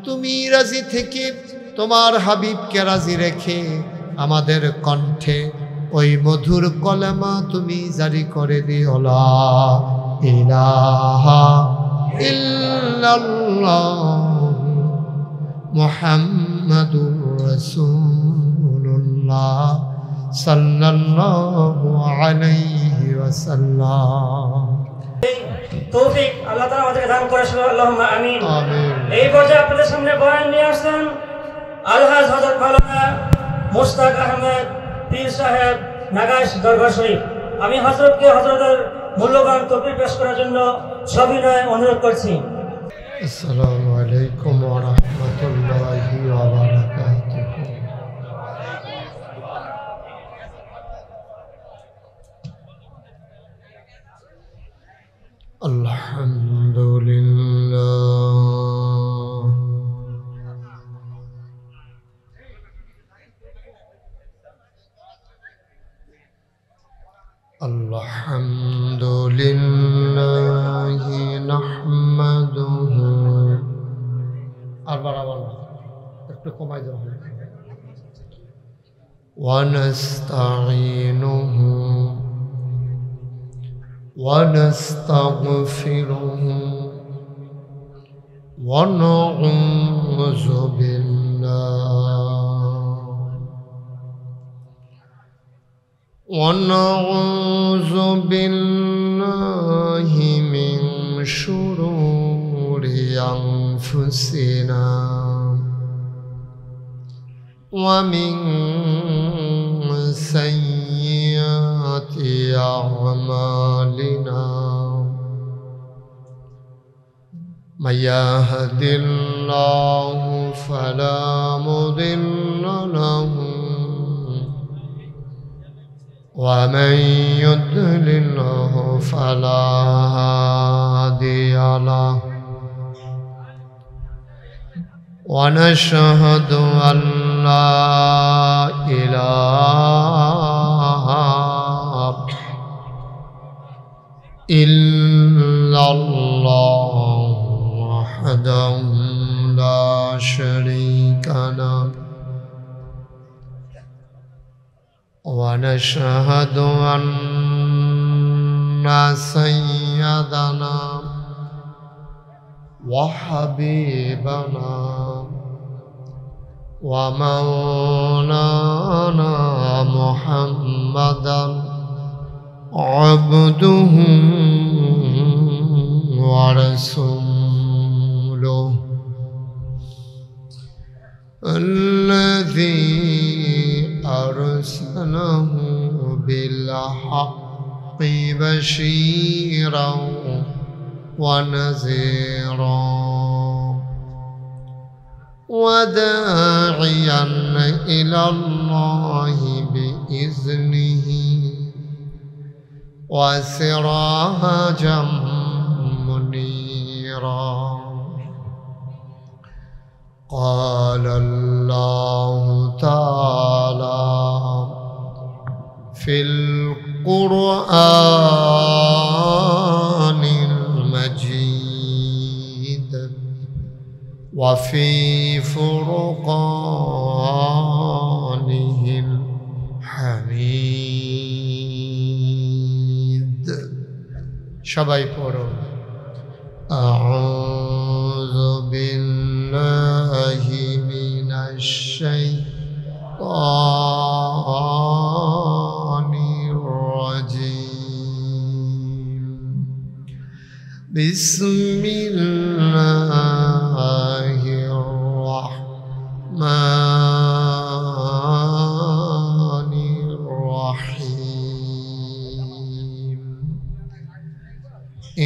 তুমি রাজি থেকে তোমার হাবিবকে রাজি রেখে আমাদের কণ্ঠে ওই মধুর কলেমা তুমি জারি করে দিও লা ইলাহা ইল্লাল্লাহ মুহাম্মাদুর রাসূলুল্লাহ সাল্লাল্লাহু আলাইহি ওয়াসাল্লাম। তৌফিক আল্লাহ তাআলা আমাদেরকে দান করেন, আল্লাহুম্মা আমিন। আমিন। এই পর্যায়ে আপনাদের সামনে বয়ান নিয়ে আসছেন আলহাজ হযরত মাওলানা মুশতাক আহমেদ পীর সাহেব নাগাইশ দরবার শরীফ। আমি হযরতকে হযরতের মূল্যবান তকবীর পেশ করার জন্য সবিনয়ে অনুরোধ করছি। আসসালামু আলাইকুম ওয়া রাহমাতুল্লাহি ওয়া বারাকাতুহু। আলহামদুলিল্লাহ আলহামদুলিল্লাহি নাহমাদুহু। আবার একটু কমাই দাও। ওয়া নাস্তাঈনুহু ওয়া নাস্তাগফিরুহু ওয়া নাউযু ونعوذ بالله من شرور أنفسنا ومن سيئات أعمالنا من يهد الله فلا مضل له ومن يضلله فلا هادي له ونشهد أن لا إله إلا الله وحده لا شريك له ونشهد أن سيدنا وحبيبنا ومولانا محمدا عبده ورسوله الذي أرسله بالحق بشيرا ونذيرا وداعيا إلى الله بإذنه وسراجا منيرا. قال الله تعالى في القرآن المجيد وفي فرقانه الحميد. সবাই পড়ুন أعوذ بالله من الشيطان الرجيم. بسم الله الرحمن الرحيم.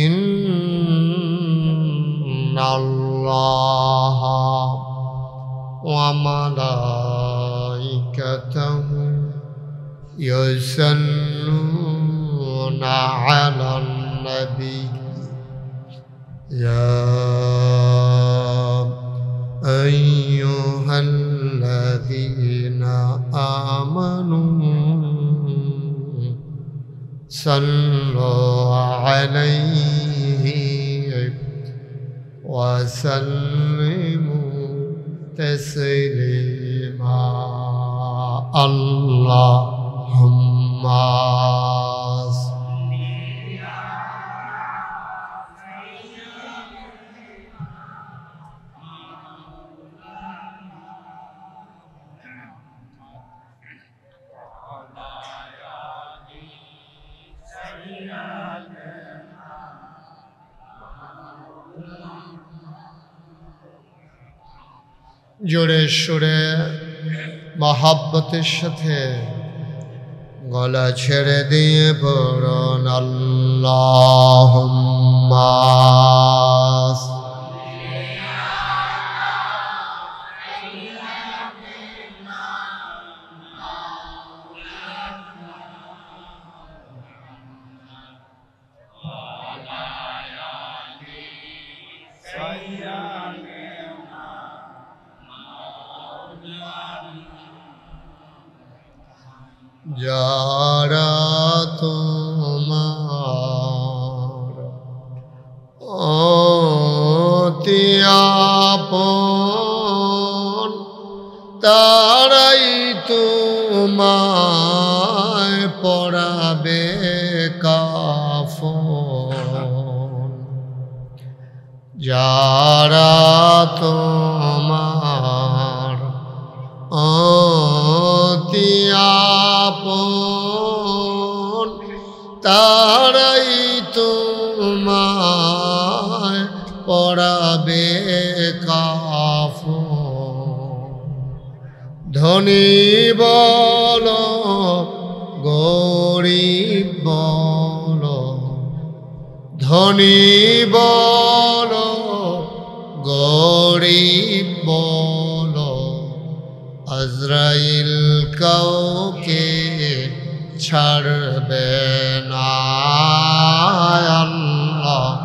إن الله وملائكته يصلون على النبي يا أيها الذين آمنوا صلوا عليه وسلموا تسليما اللهم জোরে সুরে মহাব্বতের সাথে গলা ছেড়ে দিয়ে পড়ুন আল্লাহুম্মা যারা তোমার অতি আপন তারাই তোমায় পরাবে কাফন যারা তোমার অতি আপন তারাই তোমায় পরাবে কাফন ধনী বলো গরিব বলো ধনী বলো গরিব বলো আজরাইল কাউকে ছাড়বে না আল্লাহুম্মা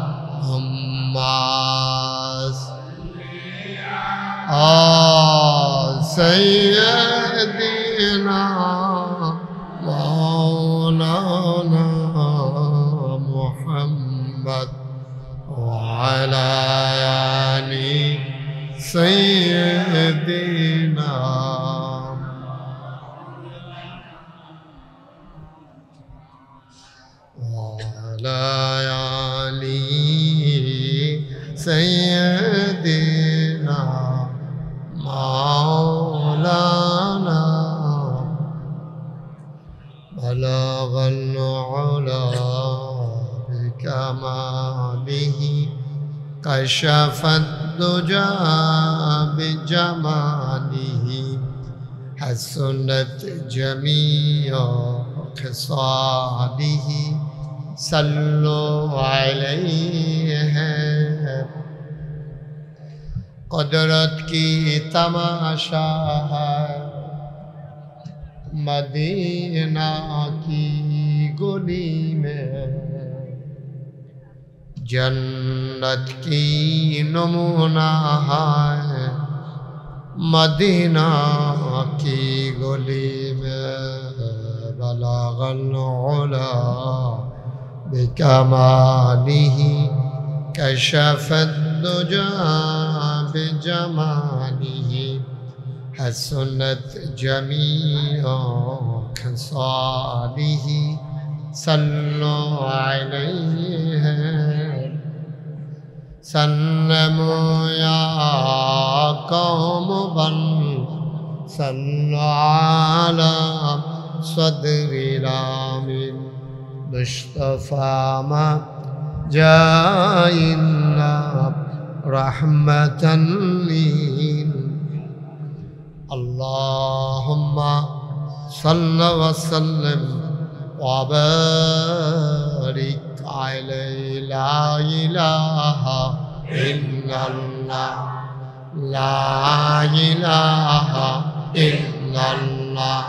সাইয়্যিদিনা মাওলানা মুহাম্মদ ওয়া আলা আলি সাইয়্যিদিনা سيدنا مولانا بلغ العلا بكماله كشف الدجى بجماله حسنت جميع خصاله صلوا عليه قدرت کی تماشا ہے مدینہ کی گلی میں جنت کی نمونہ ہے مدینہ کی گلی میں بلغ العلا بکمالہ كشف الدجى بجماله حسنت جميع خصاله صلوا عليه سلموا يا قوم بل صلوا على صدر الامين مصطفى ما جاءنا رحمة لين اللهم صل وسلم وبارك عليه لا إله إلا الله لا إله إلا الله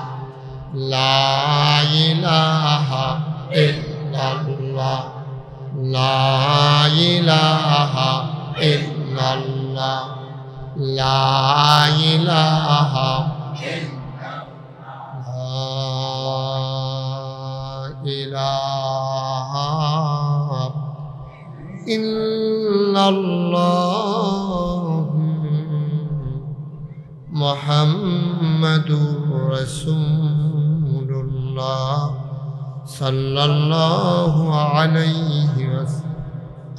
لا إله إلا الله لا إله إلا الله لا إله إلا الله إلا الله মুহাম্মাদুর রাসূলুল্লাহ সাল্লাল্লাহু আলাইহি ওয়াসাল্লাম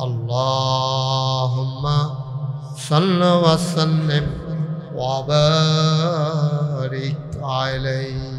আল্লাহুম্মা সাল্লি ওয়া সাল্লিম ওয়া বারিক আলাইহি